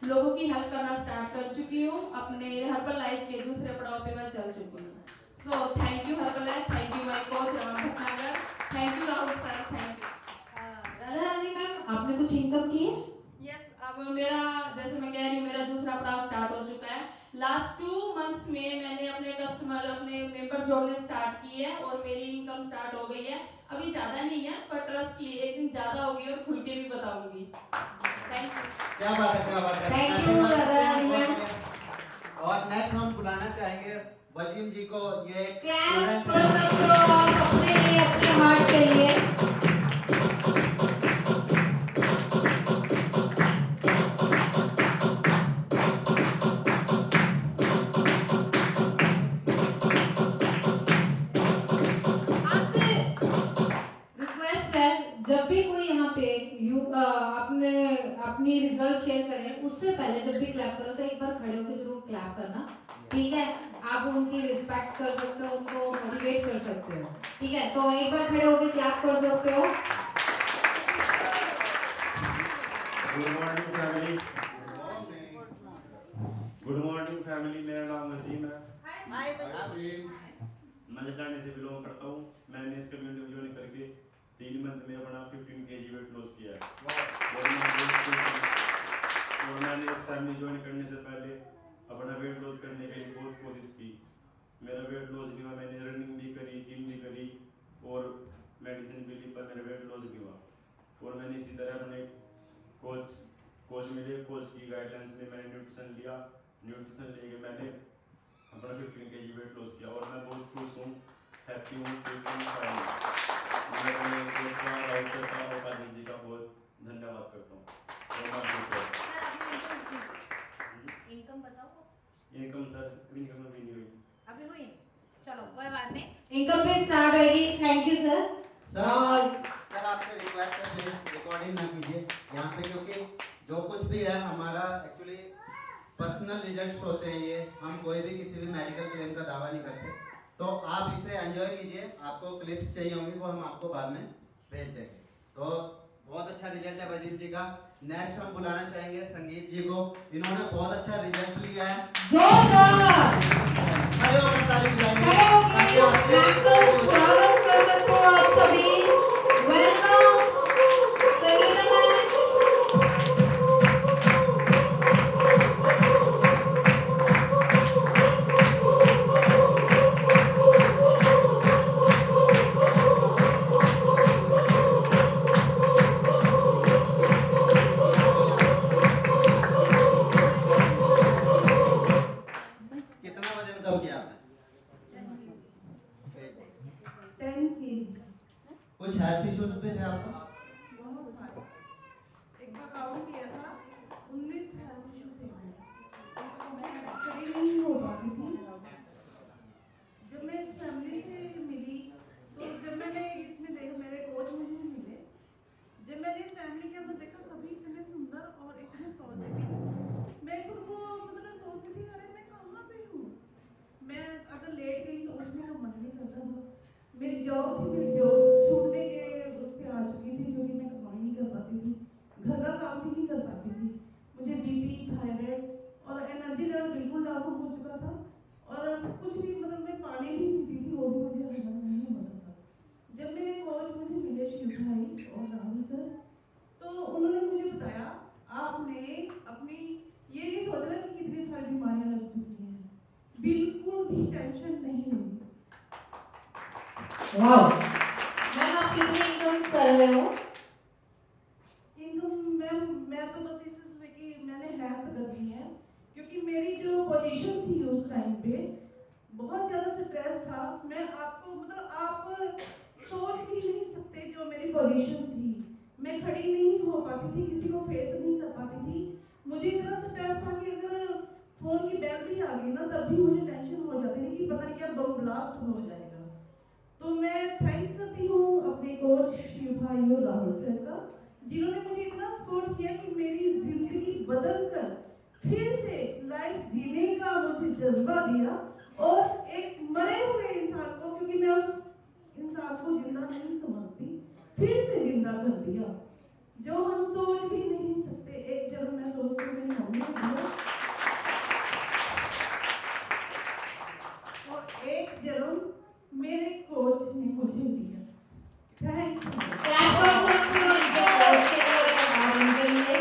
लोगों की हेल्प करना स्टार्ट कर चुकी हूँ, अपने हर्बल लाइफ के दूसरे पड़ाव पे मैं चल चुकी हूँ। So thank you herbal life, thank you my coach Ram Bhatnagar, thank you Rahul sir, thank you. Radha Rani ma'am, आपने कुछ इनकम की है? यस, अब मेरा जैसे मैं कह रही हूँ मेरा दूसरा पड़ाव स्टार्ट हो चुका है। लास्ट 2 मंथ्स में मैंने अपने कस्टमर अपने मेंबर्स जोड़ने स्टार्ट किए हैं और मेरी इनकम स्टार्ट हो गई है। अभी ज़्यादा नहीं है पर ट्रस्ट लिए एक दिन ज़्यादा होगी और खुल के भी बताऊंगी। Thank you. क्या बात है, क्या बात है। Thank you, brother. और नेक्स्ट हम बुलाना चाहेंगे वजीम जी को। ये क्लैप कर सकते हो आप अपने लिए, अपने हार्ट के लिए। आपसे रिक्वेस्ट है, जब भी कोई यहाँ पे अपनी रिजल्ट शेयर करें उससे पहले जब भी क्लैप करो तो एक बार खड़े होकर जरूर क्लैप करना, ठीक है। आप उनकी रिस्पेक्ट कर सकते हो, उनको मोटिवेट कर सकते हो, ठीक है। तो एक बार खड़े होकर क्लैप कर सकते हो। Good morning family. Good morning family. मेरा नाम वसीम है। मैं जटानी से बिलोंग करता हूँ। मैंने इस कम्युनिटी को ज्वाइन करके 3 मंथ में अपना 15 kg वेट लॉस किया है। और मैंने इस फैमिली ज्वाइन करने से पहले अपना वेट लॉस करने के लिए बहुत कोशिश की। मेरा वेट लॉस नहीं हुआ। मैंने रनिंग भी करी, जिम भी करी और मेडिसिन भी ली पर मेरा वेट लॉस नहीं हुआ। और मैंने इसी तरह अपने कोच मिले, कोच की गाइडलाइंस में मैंने न्यूट्रिशन लिया। न्यूट्रिशन लेके मैंने अपना 15 kg वेट लॉस किया और मैं बहुत खुश हूँ, हैप्पी हूँ, फिट हूँ, फाइन हूँ। मैं अपने कोच का, राउटर का और काजी जी का बहुत धन्यवाद करता हूँ। इनकम बताओ। इनकम सर इनकम अभी नहीं हुई। अभी हुई? चलो कोई बात नहीं, इनकम भी स्टार्ट होगी। Thank you sir. और सर आपसे रिक्वेस्ट है प्लीज रिकॉर्डिंग ना कीजिए यहाँ पे, क्योंकि जो कुछ भी है हमारा एक्चुअली पर्सनल रिजल्ट्स होते हैं। ये हम कोई भी किसी भी मेडिकल क्लेम का दावा नहीं करते। तो आप इसे एंजॉय कीजिए। आपको क्लिप्स चाहिए होंगी वो हम आपको बाद में भेज देंगे। तो बहुत अच्छा रिजल्ट है वजीम जी का। नेक्स्ट हम बुलाना चाहेंगे संगीत जी को। इन्होंने बहुत अच्छा रिजल्ट लिया है। जोरदार खड़े होकर ताली बजाएंगे। खड़े होकर मैंगो स्वागत कर सकते हो आप सभी। Welcome Sangeeta ma'am. कितना वजन कम किया आपने? 10 kg। कुछ हेल्थ इश्यूज भी थे आपको? बहुत सारे। एक बार काउंट किया था 19 हेल्थ इशू थे। मैं खड़ी नहीं हो पाती थी। जब मैं इस फैमिली से मिली तो जब मैंने इसमें देखा, मेरे कोच मुझे मिले, जब मैंने इस फैमिली के अंदर देखा सभी इतने सुंदर और इतने पॉजिटिव, मैं खुद को मतलब सोचती थी अरे मैं कहाँ पे हूँ। मैं अगर लेट गई तो उठने का मन नहीं करता था। मेरी जॉब थी, मेरी जॉब छूटने के उस पे आ चुकी थी क्योंकि मैं कमाई नहीं कर पाती थी, घर का काम भी नहीं कर पाती थी। मुझे बीपी, थायराइड और एनर्जी लेवल बिल्कुल डाउन हो चुका था और कुछ भी मतलब मैं पानी भी पीती थी वो भी मुझे हजम नहीं होता था। जब मेरे कोच मुझे मिले शिव भाई और राहुल सर, तो उन्होंने मुझे बताया आपने अपनी ये नहीं सोचना कि कितनी सारी बीमारियां लग चुकी हैं, बिल्कुल भी टेंशन नहीं होगी। वाओ मैम, आप कितनी इनकम कर रहे हो? इनकम मैम मैं तो बस इससे कि मैंने हेल्प कर दी है क्योंकि मेरी जो पोजीशन थी उस टाइम पे बहुत ज़्यादा स्ट्रेस था। मैं आपको मतलब आप सोच भी नहीं सकते जो मेरी पोजीशन थी। मैं खड़ी नहीं हो पाती थी, किसी को फेस नहीं कर पाती थी। मुझे इतना स्ट्रेस था कि अगर फोन की बेल भी आ गई ना तब भी मुझे टेंशन हो जाती थी कि पता नहीं क्या बम ब्लास्ट हो जाएगा। तो मैं थैंक्स करती हूँ अपने कोच शिव भाई और राहुल सर का, जिन्होंने मुझे इतना सपोर्ट किया कि मेरी जिंदगी बदल कर फिर से लाइफ जीने का मुझे जज्बा दिया और एक मरे हुए इंसान को, क्योंकि मैं उस इंसान को जिंदा नहीं समझती, फिर से जिंदा कर दिया। जो हम सोच भी नहीं सकते। एक जन्म मैं सोचती हूँ मेरी मम्मी ने दिया और एक जन्म मेरे कोच ने मुझे दिया। Thank you. क्लैप कर सकते हो इनके कोच के लिए और इनके लिए।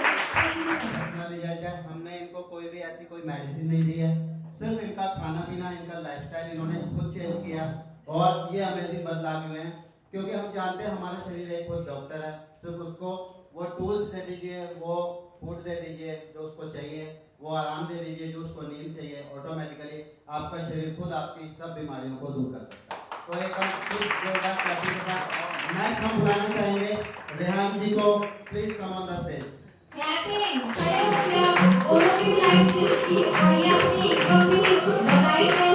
हमने इनको कोई भी ऐसी कोई मेडिसिन नहीं दी है, सिर्फ इनका खाना पीना, इनका लाइफस्टाइल इन्होंने खुद चेंज किया और ये अमेजिंग बदलाव हुए हैं। क्योंकि हम जानते हैं हमारा शरीर एक खुद डॉक्टर है, सिर्फ उसको वो टूल्स दे दीजिए, वो फूड दे दीजिए जो उसको चाहिए, वो आराम दे दीजिए जो उसको नींद चाहिए, ऑटोमेटिकली आपका शरीर खुद आपकी सब बीमारियों को दूर कर सकता है। तो एक बार फिर जोरदार क्लैपिंग के साथ नेक्स्ट हम बुलाना चाहेंगे रेहान जी को, please come on the stage. Clapping खड़े होके आप दोनों की लाइफ की और ये अपनी इनकम भी बनाई है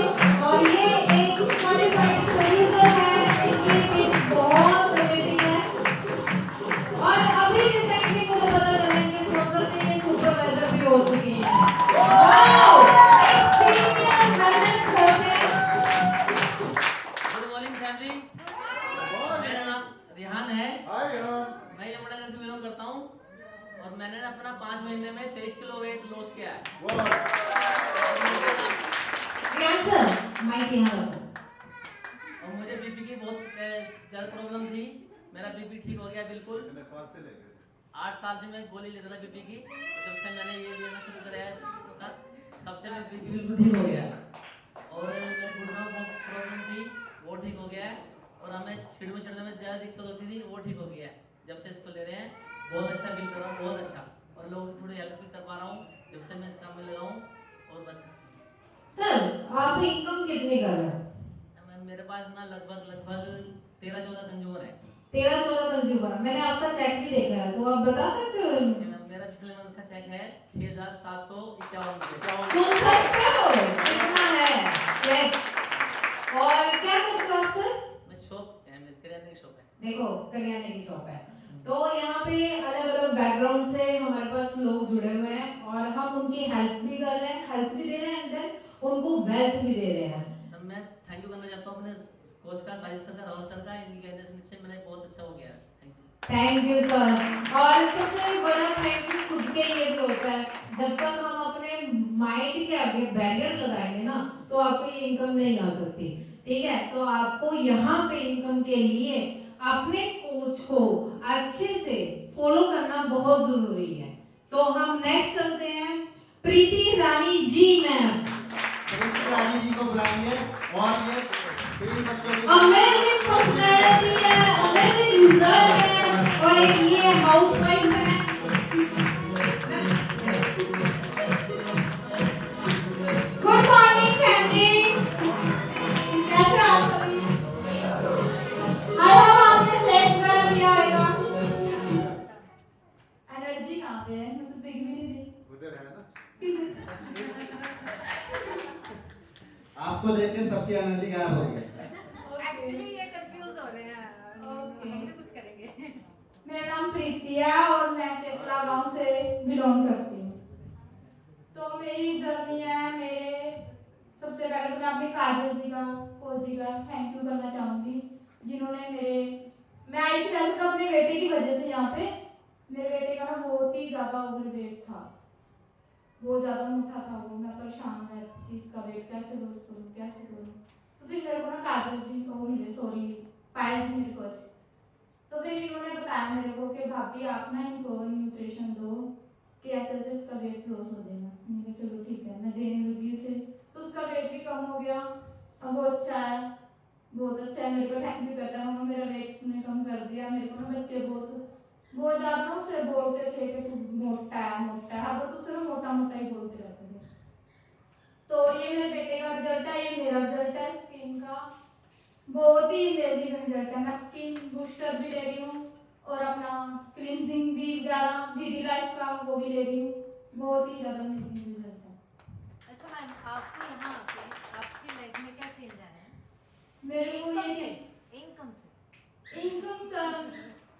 और ये एक क्वालिफाइड प्रोड्यूसर है, इसलिए एक बहुत अमेजिंग है। और अभी रिसेंटली मुझे पता चला कि स्पॉन्सर से ये सुपरवाइजर भी हो चुकी हैं। वाओ, एक सीनियर वेलनेस कोच है। गुड मॉर्निंग फैमिली, मेरा नाम रेहान है। मैं यमुनानगर से बिलोंग करता हूँ और मैंने अपना 5 महीने में 23 किलो वेट लॉस किया है। सर माइक यहाँ रखो। और मुझे बीपी की बहुत ज़्यादा प्रॉब्लम थी, मेरा बीपी ठीक हो गया बिल्कुल। 8 साल से मैं गोली लेता था बीपी की, जब से मैंने ये लेना शुरू करा है उसका, तब से मैं बीपी बिल्कुल ठीक हो गया। और मेरे घुटनों में बहुत प्रॉब्लम थी, वो ठीक हो गया है। और हमें छिड़ने छिड़ने में ज़्यादा दिक्कत होती थी, वो ठीक हो गया है। जब से इसको ले रहे हैं बहुत अच्छा फील कर रहा हूँ, बहुत अच्छा। और लोगों की थोड़ी हेल्प भी कर पा रहा हूँ जब से मैं इस काम में लगा हूँ। और बस सर आप इनकम कितनी कर रहे हैं? मेरे पास ना लगभग 13-14 कंज्यूमर है। 13-14 कंज्यूमर। मैंने आपका चेक भी देखा है, तो आप बता सकते हो? मेरा पिछले मंथ का चेक है 6,751। सुन सकते हो कितना है चेक? और क्या करते हो आप सर? मैं शॉप है, मेरी किराने की शॉप है। देखो किराने की शॉप है, तो यहाँ पे अलग अलग बैकग्राउंड से हमारे पास लोग जुड़े हुए हैं और हम उनकी हेल्प भी कर रहे हैं, हेल्प भी दे रहे हैं, एंड देन उनको वेल्थ भी दे रहे हैं। मैं थैंक यू करना चाहता हूँ अपने कोच का, साजिद सर का, राहुल सर का। इनकी गाइडेंस से मैंने बहुत अच्छा हो गया। Thank you sir. और सबसे बड़ा थैंक यू खुद के लिए भी होता है। जब तक हम अपने माइंड के आगे बैरियर लगाएंगे ना, तो आपको ये इनकम नहीं आ सकती, ठीक है? तो आपको यहाँ पे इनकम के लिए अपने कोच को अच्छे से फॉलो करना बहुत जरूरी है। तो हम नेक्स्ट चलते हैं प्रीति रानी जी मैम। प्रीति रानी जी को बुलाएंगे और ये 3 बच्चों की अमेजिंग पर्सनैलिटी है, अमेजिंग रिजल्ट है और एक ये हाउसवाइफ है। गुड मॉर्निंग फैमिली, कैसे आप सभी? आई होप आपने सेफ कर लिया होगा। एनर्जी कहाँ पे है? मुझे दिख भी नहीं रही। उधर है ना। आपको देख के सबकी एनर्जी गायब हो गई। एक्चुअली ये कंफ्यूज हो रहे हैं, Okay. हम भी कुछ करेंगे। मेरा नाम प्रीति है और मैं टेपला गांव से बिलोंग करती हूँ। तो मेरी जर्नी है, मेरे सबसे पहले तो मैं अपने काजल जी का, कोच जी का थैंक यू करना चाहूँगी, जिन्होंने मैं आई थी वैसे तो अपने बेटे की वजह से यहाँ पे। मेरे बेटे का ना बहुत ही ज़्यादा ओवरवेट था, बहुत ज़्यादा मोटा था वो। मैं परेशान रहती थी, इसका वेट कैसे लूज करूँ, कैसे करूँ। तो फिर मेरे को ना काजल जी को मिले, सॉरी पायल जी मेरे को। तो फिर इन्होंने बताया मेरे को कि भाभी आप ना इनको न्यूट्रिशन दो कि ऐसे ऐसे इसका वेट लॉस हो जाएगा। मैंने कहा चलो ठीक है, मैं देने लगी उसे, तो उसका वेट भी कम हो गया। अब वो अच्छा है, बहुत अच्छा है। मेरे को थैंक यू करता है, मम्मा मेरा वेट ने कम कर दिया। मेरे को ना बच्चे बहुत ज़्यादा उससे बोलते थे कि तू मोटा है मोटा है, हर बार उससे ना मोटा मोटा ही बोलते रहते थे। तो ये मेरे बेटे का रिजल्ट है, ये मेरा रिजल्ट है स्किन का। बहुत ही अमेजिंग रिजल्ट है। मैं स्किन बूस्टर भी ले रही हूँ और अपना क्लींजिंग भी वगैरह बीडी लाइफ का वो भी ले रही हूँ। बहुत ही ज़्यादा अमेजिंग रिजल्ट है। अच्छा मैम, आपको यहाँ आके आपकी लाइफ में क्या चेंज आया है? मेरे को ये इनकम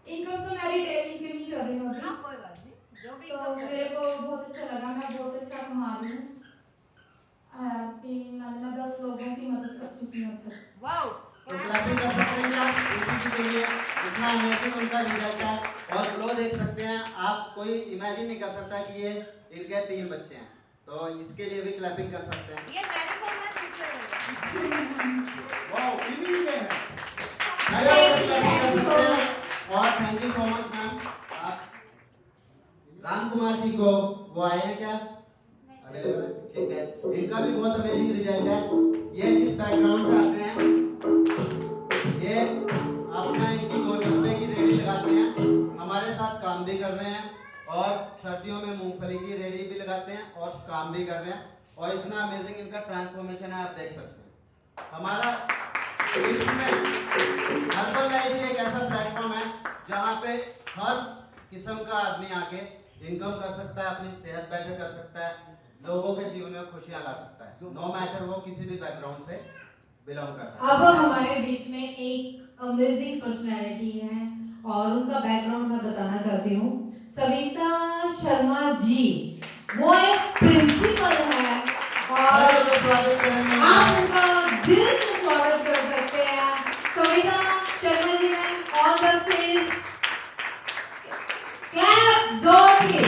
तो मैं रिटेल इनकम ही कर रही हूँ अभी। हाँ कोई बात नहीं, जो भी तो मेरे को बहुत अच्छा लगा, मैं बहुत अच्छा कमा रही हूँ। मैंने 10 लोगों की मदद कर चुकी हूँ अब तक। वाओ, तो क्लैपिंग कर सकते हैं आप प्रीति जी के लिए, इतना अमेजिंग उनका रिजल्ट है। और ग्लो देख सकते हैं आप, कोई इमेजिन नहीं कर सकता कि ये इनके 3 बच्चे हैं। तो इसके लिए भी क्लैपिंग कर सकते हैं। ये मैं भी करना सीख रही हूँ। वाओ, इन्हीं के हैं। खड़े होकर क्लैपिंग कर सकते हैं। और thank you so much ma'am. आप राम कुमार जी को वो आए हैं क्या? अवेलेबल है, ठीक है। इनका भी बहुत अमेजिंग रिजल्ट है। ये जिस बैकग्राउंड से आते हैं, ये अपना इनकी गोलगप्पे की रेडी लगाते हैं, हमारे साथ काम भी कर रहे हैं और सर्दियों में मूंगफली की रेडी भी लगाते हैं और काम भी कर रहे हैं। और इतना अमेजिंग इनका ट्रांसफॉर्मेशन है, आप देख सकते हैं। हमारा विश्व में हर्बल लाइफ ही एक ऐसा प्लेटफॉर्म है जहाँ पे हर किस्म का आदमी आके इनकम कर सकता है, अपनी सेहत बेटर कर सकता है, लोगों के जीवन में खुशियाँ ला सकता है, नो मैटर वो किसी भी बैकग्राउंड से बिलोंग करता है। अब हमारे बीच में एक अमेजिंग पर्सनालिटी है और उनका बैकग्राउंड मैं बताना चाहती हूँ। सविता शर्मा जी, वो एक प्रिंसिपल है और आप उनका दिल से स्वागत कर सकते हैं। सविता शर्मा जी ने ऑन द स्टेज क्लैप जोर के।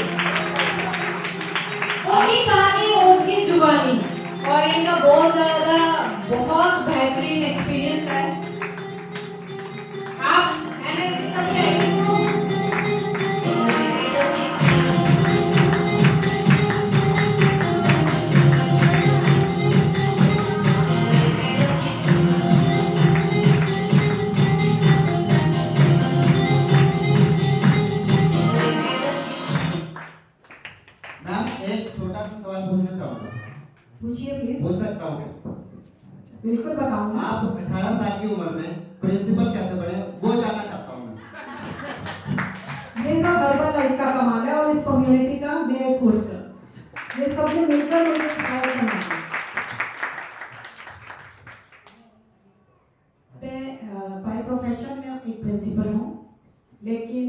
उनकी कहानी उनकी जुबानी और इनका बहुत बेहतरीन एक्सपीरियंस है। आप पूछिए प्लीज। पूछ सकता हूँ? बिल्कुल बताऊंगा। आप 18 साल की उम्र में प्रिंसिपल कैसे बने, वो जानना चाहता हूँ मैं। ये सब हर्बल लाइफ का कमाल है और इस कम्युनिटी का मेरे कोच का, ये सब ने मिलकर मुझे इंस्पायर बनाया। मैं बाय प्रोफेशन में एक प्रिंसिपल हूँ, लेकिन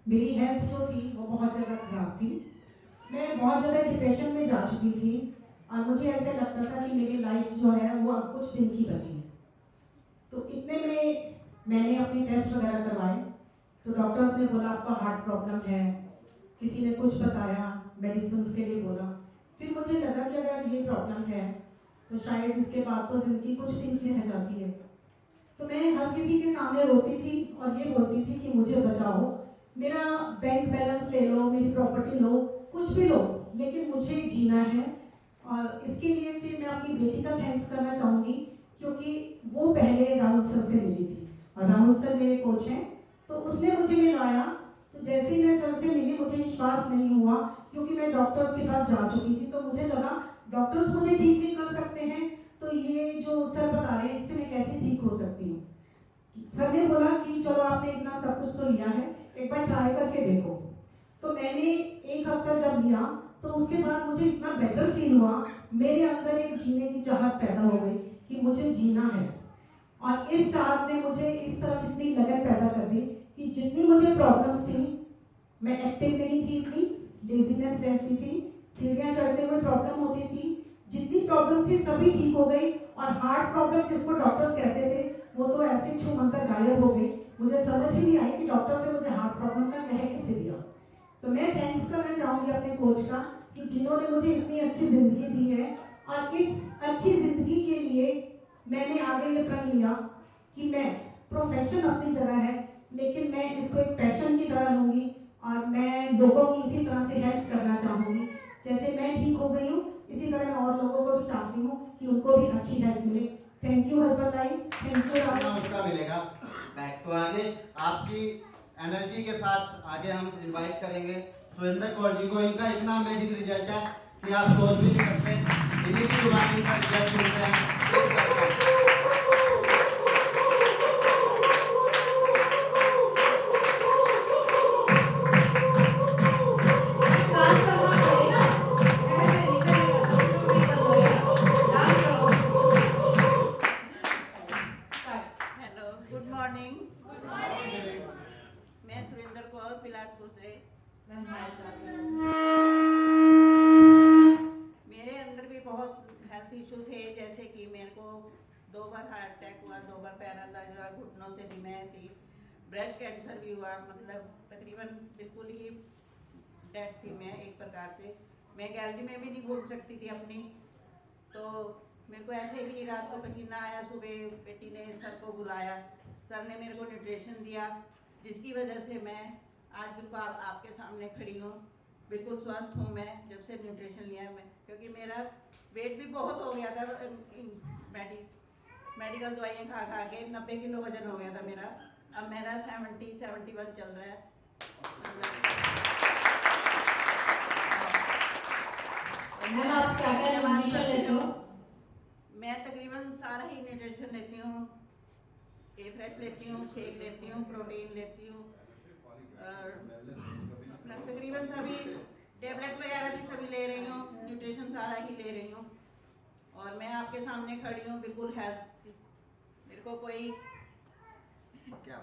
मेरी हेल्थ जो थी वो बहुत ज़्यादा खराब थी। मैं बहुत ज़्यादा डिप्रेशन में जा चुकी थी और मुझे ऐसे लगता था कि मेरी लाइफ जो है वो अब कुछ दिन की बची है। तो इतने में मैंने अपने टेस्ट वगैरह करवाए, तो डॉक्टर्स ने बोला आपका हार्ट प्रॉब्लम है, किसी ने कुछ बताया, मेडिसिन के लिए बोला। फिर मुझे लगा कि अगर ये प्रॉब्लम है तो शायद इसके बाद तो ज़िंदगी कुछ दिन की रह जाती है। तो मैं हर किसी के सामने रोती थी और ये बोलती थी कि मुझे बचाओ, मेरा बैंक बैलेंस ले लो, मेरी प्रॉपर्टी लो, कुछ भी लो, लेकिन मुझे जीना है। और इसके लिए फिर मैं अपनी बेटी का थैंक्स करना चाहूँगी, क्योंकि वो पहले राहुल सर से मिली थी और राहुल सर मेरे कोच हैं, तो उसने मुझे मिलाया। तो जैसे ही मैं सर से मिली मुझे विश्वास नहीं हुआ, क्योंकि मैं डॉक्टर्स के पास जा चुकी थी। तो मुझे लगा डॉक्टर्स मुझे ठीक नहीं कर सकते हैं, तो ये जो सर बता रहे हैं इससे मैं कैसे ठीक हो सकती हूँ। सर ने बोला कि चलो आपने इतना सब कुछ तो लिया है, एक बार ट्राई करके देखो। तो मैंने एक हफ्ता जब लिया तो उसके बाद मुझे इतना बेटर फील हुआ, मेरे अंदर एक जीने की चाहत पैदा हो गई कि मुझे जीना है। और इस चाहत ने मुझे इस तरफ इतनी लगन पैदा कर दी कि जितनी मुझे प्रॉब्लम्स थी, मैं एक्टिव नहीं थी, इतनी लेजीनेस रहती थी, सीढ़ियाँ चढ़ते हुए प्रॉब्लम होती थी, जितनी प्रॉब्लम थी सभी ठीक हो गई। और हार्ट प्रॉब्लम जिसको डॉक्टर्स कहते थे वो तो ऐसे छूमंतर गायब हो गई। मुझे समझ ही नहीं आई कि डॉक्टर से मुझे हार्ट प्रॉब्लम का कह कैसे दिया। तो मैं थैंक्स करना चाहूँगी अपने कोच का कि जिन्होंने मुझे इतनी अच्छी ज़िंदगी दी है। और इस अच्छी ज़िंदगी के लिए मैंने आगे ये प्रण लिया कि मैं प्रोफेशन अपनी जगह है, लेकिन मैं इसको एक पैशन की तरह लूँगी और मैं लोगों की इसी तरह से हेल्प करना चाहूँगी। जैसे मैं ठीक हो गई हूँ, इसी तरह मैं और लोगों को भी चाहती हूँ कि उनको भी अच्छी हेल्प मिले। Thank you herbal life, thank you. उसका मिलेगा बैक। तो आगे आपकी एनर्जी के साथ आगे हम इनवाइट करेंगे सुरेंद्र कौर जी को। इनका इतना अमेजिंग रिजल्ट है कि आप सोच भी नहीं सकते, इन्हीं की जुबानी का रिजल्ट मिलते हैं। Good morning. मैं सुरेंद्र कौर बिलासपुर से। मेरे अंदर भी बहुत हेल्थ इशू थे, जैसे कि मेरे को 2 बार हार्ट अटैक हुआ, 2 बार पैरालाइज हुआ, घुटनों से भी मैं थी, ब्रेस्ट कैंसर भी हुआ, मतलब तकरीबन बिल्कुल ही डेथ थी मैं एक प्रकार से। मैं गैलरी में भी नहीं घूम सकती थी अपनी। तो मेरे को ऐसे ही रात को पसीना आया, सुबह बेटी ने सर को बुलाया, सर ने मेरे को न्यूट्रिशन दिया, जिसकी वजह से मैं आज बिल्कुल आपके सामने खड़ी हूँ। बिल्कुल स्वस्थ हूँ मैं जब से न्यूट्रिशन लिया है मैं, क्योंकि मेरा वेट भी बहुत हो गया था मेडिकल दवाइयाँ खा खा के 90 किलो वजन हो गया था मेरा। अब मेरा 71 चल रहा है। मैम आप क्या क्या न्यूट्रिशन लेते हो? मैं तकरीबन सारा ही न्यूट्रिशन लेती हूँ। ए फ्रेश लेती हूँ, शेक लेती हूँ, प्रोटीन लेती हूँ, अपना तकरीबन सभी टेबलेट वगैरह भी सभी ले रही हूँ, न्यूट्रिशन सारा ही ले रही हूँ। और मैं आपके सामने खड़ी हूँ बिल्कुल हेल्थ, मेरे को कोई क्या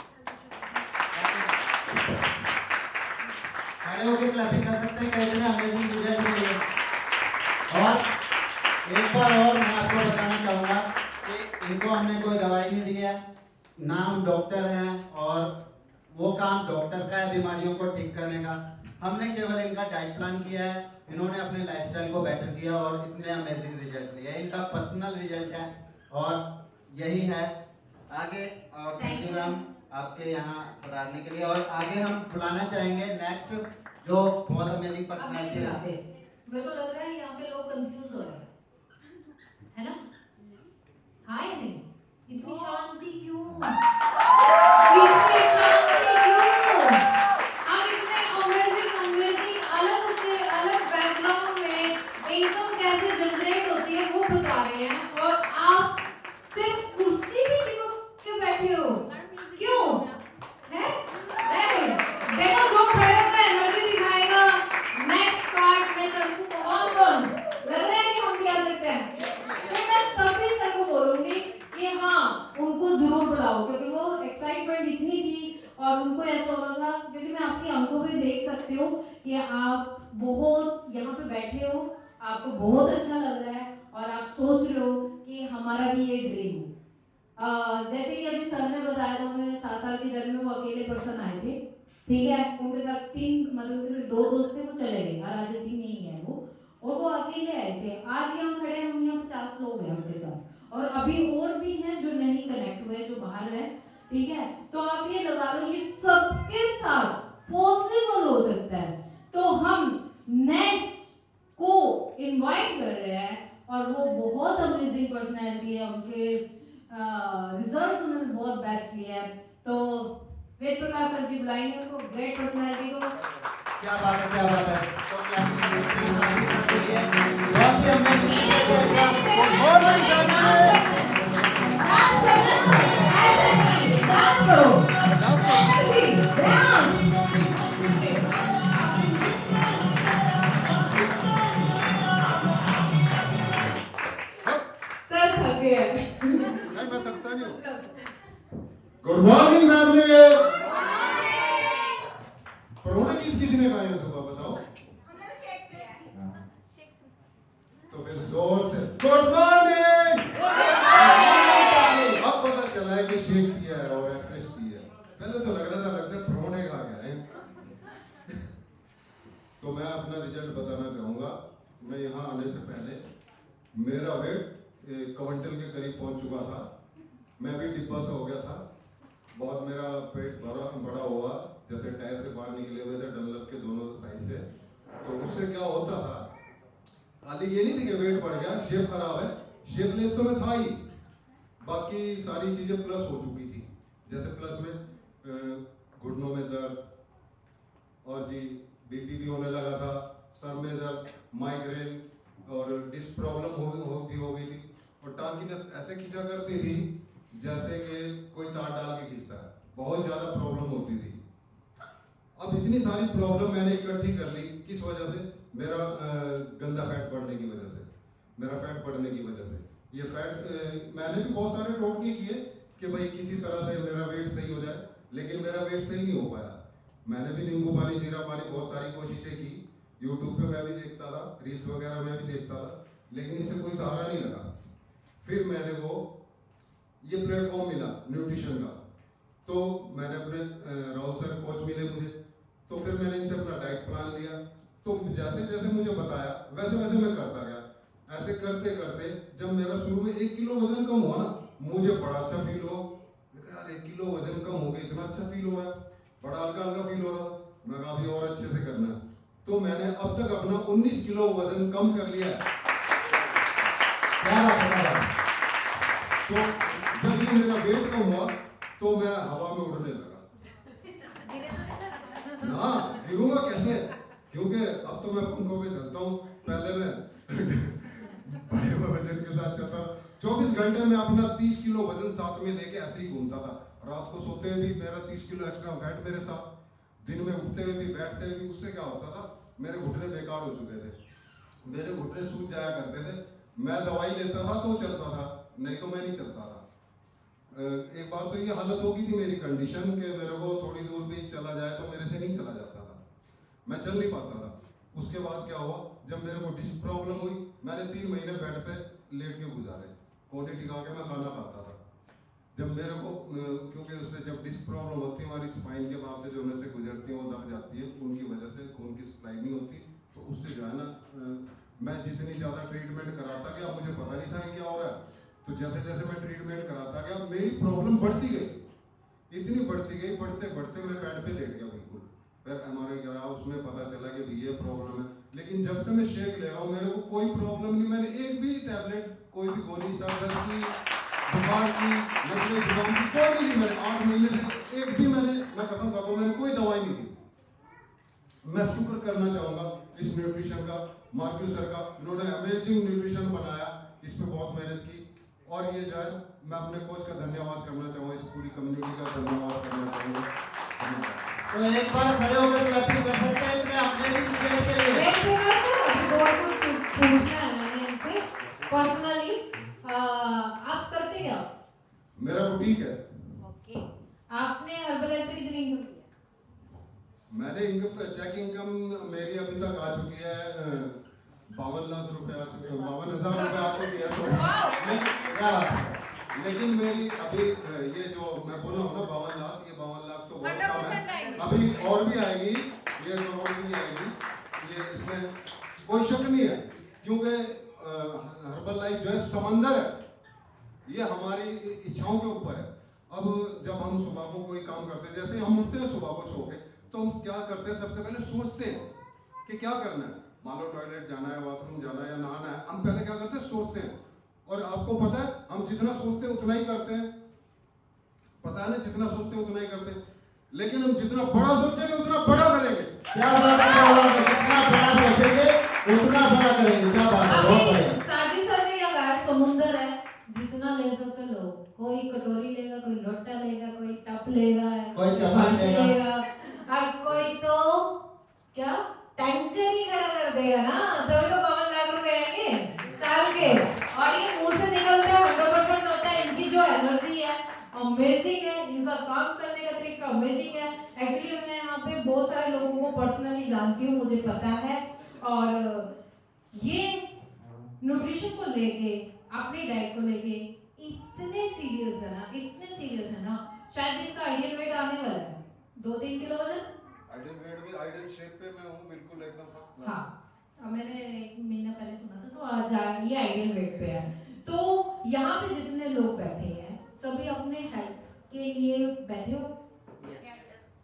खड़े होकर क्लैपिंग कर सकते हैं, कितना अमेजिंग रिजल्ट मिले। और एक बार और मैं आपको बताना चाहूँगा कि इनको हमने कोई दवाई नहीं दी है, ना हम डॉक्टर हैं, और वो काम डॉक्टर का है बीमारियों को ठीक करने का। हमने केवल इनका डाइट प्लान किया है, इन्होंने अपने लाइफस्टाइल को बेटर किया और इतने अमेजिंग रिजल्ट लिए। इनका पर्सनल रिजल्ट है और यही है आगे। और थैंक यू मैम आपके यहाँ बताने के लिए। और आगे हम बुलाना चाहेंगे नेक्स्ट जो बहुत अमेजिंग पर्सनैलिटी है। मेरे को लग रहा है यहाँ पे लोग कंफ्यूज हो रहे हैं, है ना? हाँ या नहीं? इतनी शांति क्यों? इतनी शांति क्यों? हम इतने अमेजिंग अलग से अलग बैकग्राउंड में इनकम कैसे जनरेट होती है वो बता रहे हैं, और आप सिर्फ कुर्सी पे चिपक के बैठे हो। क्यों? है? देखो जो खड़े होकर एनर्जी दिखाएगा नेक्स्ट पार्ट में सर को कौन लग रहा है कि हम भी आ सकते हैं, तो मैं तभी सर को बोलूंगी कि हाँ उनको जरूर बुलाओ, क्योंकि वो एक्साइटमेंट इतनी थी और उनको ऐसा हो रहा था, क्योंकि मैं आपकी आंखों में देख सकती हूँ कि आप बहुत यहाँ पे बैठे हो, आपको बहुत अच्छा लग रहा है और आप सोच रहे हो कि हमारा भी ये ड्रीम है। जैसे कि अभी सर ने बताया था, हमें 7 साल की जर्नी में वो अकेले पर्सन आए थे, ठीक है, उनके साथ 3 मतलब उनके 2 दोस्त थे, वो चले गए, आज भी नहीं है वो, और वो अकेले आए थे। आज हम खड़े हैं, हम यहाँ 50 लोग हैं उनके साथ, और अभी और भी हैं जो नहीं कनेक्ट हुए, जो बाहर हैं, ठीक है। तो आप ये लगा लो ये सबके साथ पॉसिबल हो सकता है। तो हम नेक्स्ट को इनवाइट कर रहे हैं, और वो बहुत अमेजिंग पर्सनैलिटी है, उनके रिजल्ट उन्होंने बहुत बेस्ट लिया है। तो वेद प्रकाश सर जी बुलाएंगे उनको, ग्रेट पर्सनैलिटी को। क्या बात है, क्या बात है। तो बहुत ही अमेजिंग सर थक गए। नहीं मैं थकता नहीं हूँ। Good morning family. परोने किसने खाए हैं सुबह बताओ? तो फिर जोर से गुड मॉर्निंग। अब पता चला है कि शेक पिया है और फ्रेश पिया है। पहले तो लगता है परोने खा गया है। तो मैं अपना रिजल्ट बताना चाहूंगा। मैं यहाँ आने से पहले मेरा वेट 1 क्विंटल के करीब पहुंच चुका था। मैं भी डिब्बा सा हो गया था, बहुत मेरा पेट बड़ा हुआ, जैसे टायर से बाहर निकले हुए थे डनलप के दोनों साइड से। तो उससे क्या होता था, खाली ये नहीं थी कि वेट बढ़ गया, शेप खराब है, शेपलेस तो मैं था ही, बाकी सारी चीजें प्लस हो चुकी थी। जैसे प्लस में घुटनों में दर्द, और जी बीपी भी होने लगा था, सर में दर्द, माइग्रेन और डिस्क प्रॉब्लम हो गई थी, और टांग की नस ऐसे खींचा करती थी जैसे कि कोई तार डाल के खींचता है, बहुत ज्यादा प्रॉब्लम होती थी। अब इतनी सारी प्रॉब्लम मैंने इकट्ठी कर ली, किस वजह से? मेरा गंदा फैट बढ़ने की वजह से, मेरा फैट बढ़ने की वजह से। ये फैट मैंने भी बहुत सारे टोटके किए कि भाई किसी तरह से मेरा वेट सही हो जाए, लेकिन मेरा वेट सही नहीं हो पाया। मैंने भी नींबू पानी, जीरा पानी, बहुत सारी कोशिशें की, यूट्यूब पे मैं भी देखता था, रील्स वगैरह में भी देखता था, लेकिन इससे कोई सहारा नहीं लगा। फिर मैंने वो ये प्लेटफॉर्म मिला न्यूट्रिशन का, तो मैंने अपने राहुल सर कोच मिले मुझे, तो फिर मैंने इनसे अपना डाइट प्लान लिया। तो जैसे जैसे मुझे बताया वैसे वैसे मैं करता गया। ऐसे करते करते जब मेरा शुरू में 1 किलो वजन कम हुआ ना, मुझे बड़ा अच्छा फील हो। यार 1 किलो वजन कम हो गया, इतना अच्छा फील हो रहा है, बड़ा हल्का हल्का फील हो रहा था। मैं कहा अभी और अच्छे से करना है। तो मैंने अब तक अपना 19 किलो वजन कम कर लिया है। क्या बात है, क्या बात है। तो जब ये मेरा वेट कम हुआ तो मैं हवा में उड़ने लगा। ना गिरूंगा कैसे, क्योंकि अब तो मैं पंखों पे चलता हूँ, पहले मैं बड़े वजन के साथ चलता। 24 घंटे में अपना 30 किलो वजन साथ में लेके ऐसे ही घूमता था। रात को सोते हुए भी मेरा 30 किलो एक्स्ट्रा फैट मेरे साथ, दिन में उठते हुए भी बैठते हुए भी। उससे क्या होता था, मेरे घुटने बेकार हो चुके थे, मेरे घुटने सूज जाया करते थे। मैं दवाई लेता था तो चलता था, नहीं तो मैं नहीं चलता था। एक बार तो ये हालत हो गई थी मेरी कंडीशन कि मेरे को थोड़ी दूर भी चला जाए तो मेरे से नहीं चला जाता था, मैं चल नहीं पाता था। उसके बाद क्या हुआ, जब मेरे को डिस्क प्रॉब्लम हुई, मैंने 3 महीने बेड पे लेट के गुजारे, कोने टिका के मैं खाना खाता था। जब मेरे को क्योंकि उससे जब डिस्क प्रॉब्लम होती है, हमारी स्पाइन के पास से जो नसें गुजरती हैं वो दब जाती है, उनकी वजह से खून की सप्लाई नहीं होती। तो उससे जो है ना, मैं जितनी ज़्यादा ट्रीटमेंट कराता गया, मुझे पता नहीं था क्या हो रहा है। तो जैसे जैसे मैं ट्रीटमेंट कराता गया, मेरी प्रॉब्लम बढ़ती गई, इतनी बढ़ती गई, बढ़ते बढ़ते मैं बेड पे लेट गया बिल्कुल। फिर MRI करा, उसमें पता चला कि भी ये प्रॉब्लम है। लेकिन जब से मैं शेक ले रहा हूँ, मेरे को कोई प्रॉब्लम नहीं। मैंने एक भी टैबलेट, कोई भी गोली, सर दर्द की, बुखार की, नजले जुकाम की कोई नहीं। मैंने 8 महीने से एक भी मैं कसम खाता हूँ, मैंने कोई दवाई नहीं दी। मैं शुक्र करना चाहूँगा इस न्यूट्रिशन का, मार्क्यू सर का, इन्होंने अमेजिंग न्यूट्रिशन बनाया, इस पर बहुत मेहनत की। और ये जो है, मैं अपने कोच का धन्यवाद करना चाहूँगा, इस पूरी कम्युनिटी का धन्यवाद करना चाहूँगा। तो एक बार खड़े होकर क्लैपिंग कर सकते हैं इतने अमेजिंग रिजल्ट के लिए। अभी बहुत कुछ पूछना है मैंने इनसे पर्सनली। आप करते क्या? मेरा बुटीक है। ओके, आपने हर्बलाइफ से कितनी इनकम की? मैंने इनकम, चेक इनकम मेरी अभी तक आ चुकी है 52 लाख रुपए आ चुके हैं, 52,000 रुपए आ चुकी है। लेकिन मेरी अभी ये जो मैं बोल रहा हूँ ना 52 लाख, ये 52 लाख तो बहुत कम है। अभी और भी आएगी, ये करोड़ भी आएगी, ये इसमें कोई शक नहीं है। क्योंकि हर्बल लाइफ जो है समंदर है, ये हमारी इच्छाओं के ऊपर है। अब जब हम सुबह को कोई काम करते हैं, जैसे हम उठते हैं सुबह को सो के, तो हम क्या करते हैं, सबसे पहले सोचते हैं कि क्या करना है। मान लो टॉयलेट जाना है, बाथरूम जाना है या नहाना है, हम पहले क्या करते हैं, सोचते हैं। और आपको पता है, हम जितना सोचते हैं उतना ही करते हैं, पता है ना, जितना सोचते हैं उतना ही करते हैं। लेकिन हम जितना बड़ा सोचेंगे उतना बड़ा करेंगे। क्या बात है, क्या बात है, जितना बड़ा सोचेंगे उतना बड़ा करेंगे। क्या बात है, बहुत बढ़िया। साजिद सर ने क्या कहा, समुंदर है, जितना ले सके लो। कोई कटोरी लेगा, कोई लोटा लेगा, कोई टप लेगा, कोई चम्मच लेगा, और कोई तो क्या टैंकर ही खड़ा कर देगा ना। तभी तो 52 लाख रुपए आएंगे साल के। और ये मुंह से निकलता है, 100% होता है। इनकी जो एनर्जी है अमेजिंग है, इनका काम करने का तरीका अमेजिंग है। एक्चुअली मैं यहाँ पे बहुत सारे लोगों को पर्सनली जानती हूँ, मुझे पता है। और ये न्यूट्रिशन को लेके, अपनी डाइट को लेके इतने सीरियस है ना, इतने सीरियस है ना, शायद इनका आइडियल वेट आने वाला है 2-3 किलो वजन। आइडियल वेट भी, आइडियल शेप पे मैं हूँ बिल्कुल एकदम फर्स्ट क्लास। हाँ, मैंने 1 महीना पहले सुना था, तो आज ये आइडियल वेट पे है। तो यहाँ पे जितने लोग बैठे हैं सभी अपने हेल्थ के लिए बैठे हो,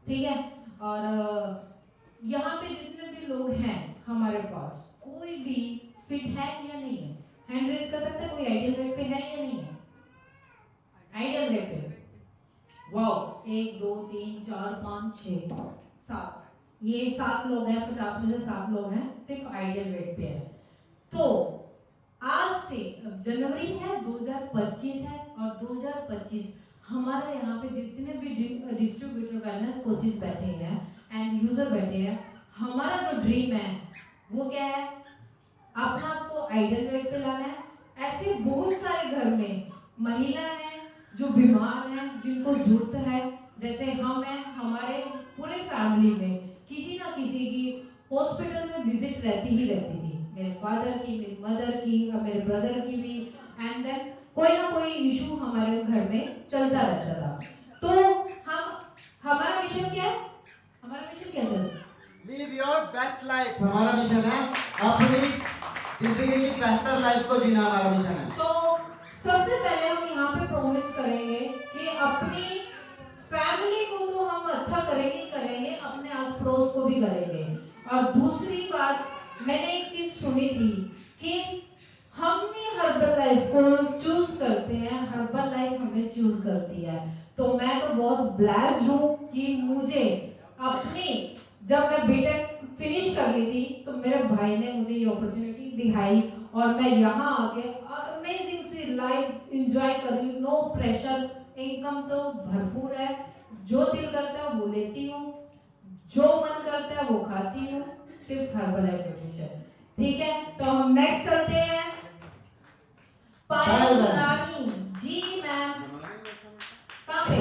ठीक है। और यहाँ पे जितने भी लोग हैं हमारे पास, कोई भी फिट है या नहीं है? हैंड रेज कर सकते हैं, कोई आइडियल वेट पे है या नहीं है? आइडियल वेट पे वाओ, 1 2 3 4 5 6 7, ये 7 लोग हैं, 50 में से 7 लोग हैं सिर्फ आइडियल वेट पे है। तो आज से जनवरी है, 2025 है, और 2025 हमारे यहाँ पे जितने भी डिस्ट्रीब्यूटर वेलनेस कोचेस बैठे हैं एंड यूजर बैठे हैं, हमारा जो ड्रीम है वो क्या है, अपना आपको आइडियल वेट पे लाना है। ऐसे बहुत सारे घर में महिलाएं हैं जो बीमार हैं, जिनको जरूरत है, जैसे हम हैं, हमारे पूरे फैमिली में किसी ना किसी की हॉस्पिटल में विजिट रहती ही रहती थी। मेरे फादर की, मेरी मदर की और मेरे ब्रदर की भी, एंड देन कोई ना कोई इशू हमारे घर में चलता रहता था। तो हमारा मिशन क्या है? हमारा मिशन क्या है? Live your best life हमारा मिशन है, अपनी जिंदगी की बेहतर लाइफ को जीना हमारा मिशन है। तो सबसे पहले हम यहाँ पे प्रॉमिस करेंगे कि अपनी फैमिली को तो हम अच्छा करेंगे, अपने आस पड़ोस को भी करेंगे। और दूसरी बात, मैंने एक चीज सुनी थी कि हमने हर्बल लाइफ को चूज करते हैं, हर्बल लाइफ हमें चूज करती है। तो मैं तो बहुत ब्लेस्ड हूँ कि मुझे अपनी, जब मैं बीटेक फिनिश कर ली थी तो मेरे भाई ने मुझे ये अपॉर्चुनिटी दिखाई और मैं यहाँ आके अमेजिंग सी लाइफ एंजॉय कर रही हूँ। नो प्रेशर, इनकम तो भरपूर है, जो दिल करता है वो लेती हूँ, जो मन करता है वो खाती हूँ, सिर्फ हर्बल लाइफ न्यूट्रिशन। ठीक है, तो हम नेक्स्ट चलते हैं। पायल रानी जी मैम, कहाँ पे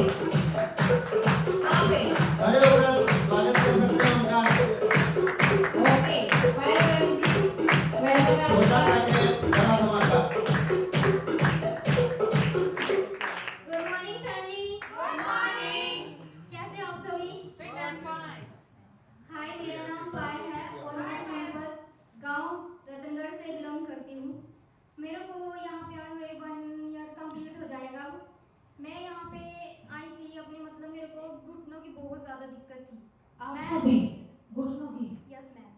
अरे उधर स्वागत कर सकते हैं उनका। ओके, पायल रानी जी, वैसे मैं छोटा पैकेट बड़ा धमाका। Good morning family. Good morning. कैसे आप सभी? Fit and fine. हाय, मेरा नाम पायल है और मैं सोनभद्र गांव रतनगढ़ से बिलोंग करती हूँ। मेरे को यहाँ पे आए हुए 1 ईयर कंप्लीट हो जाएगा। मैं यहाँ पे आई थी अपने, मतलब मेरे को घुटनों की बहुत ज़्यादा दिक्कत थी। आपको भी घुटनों की? Yes ma'am.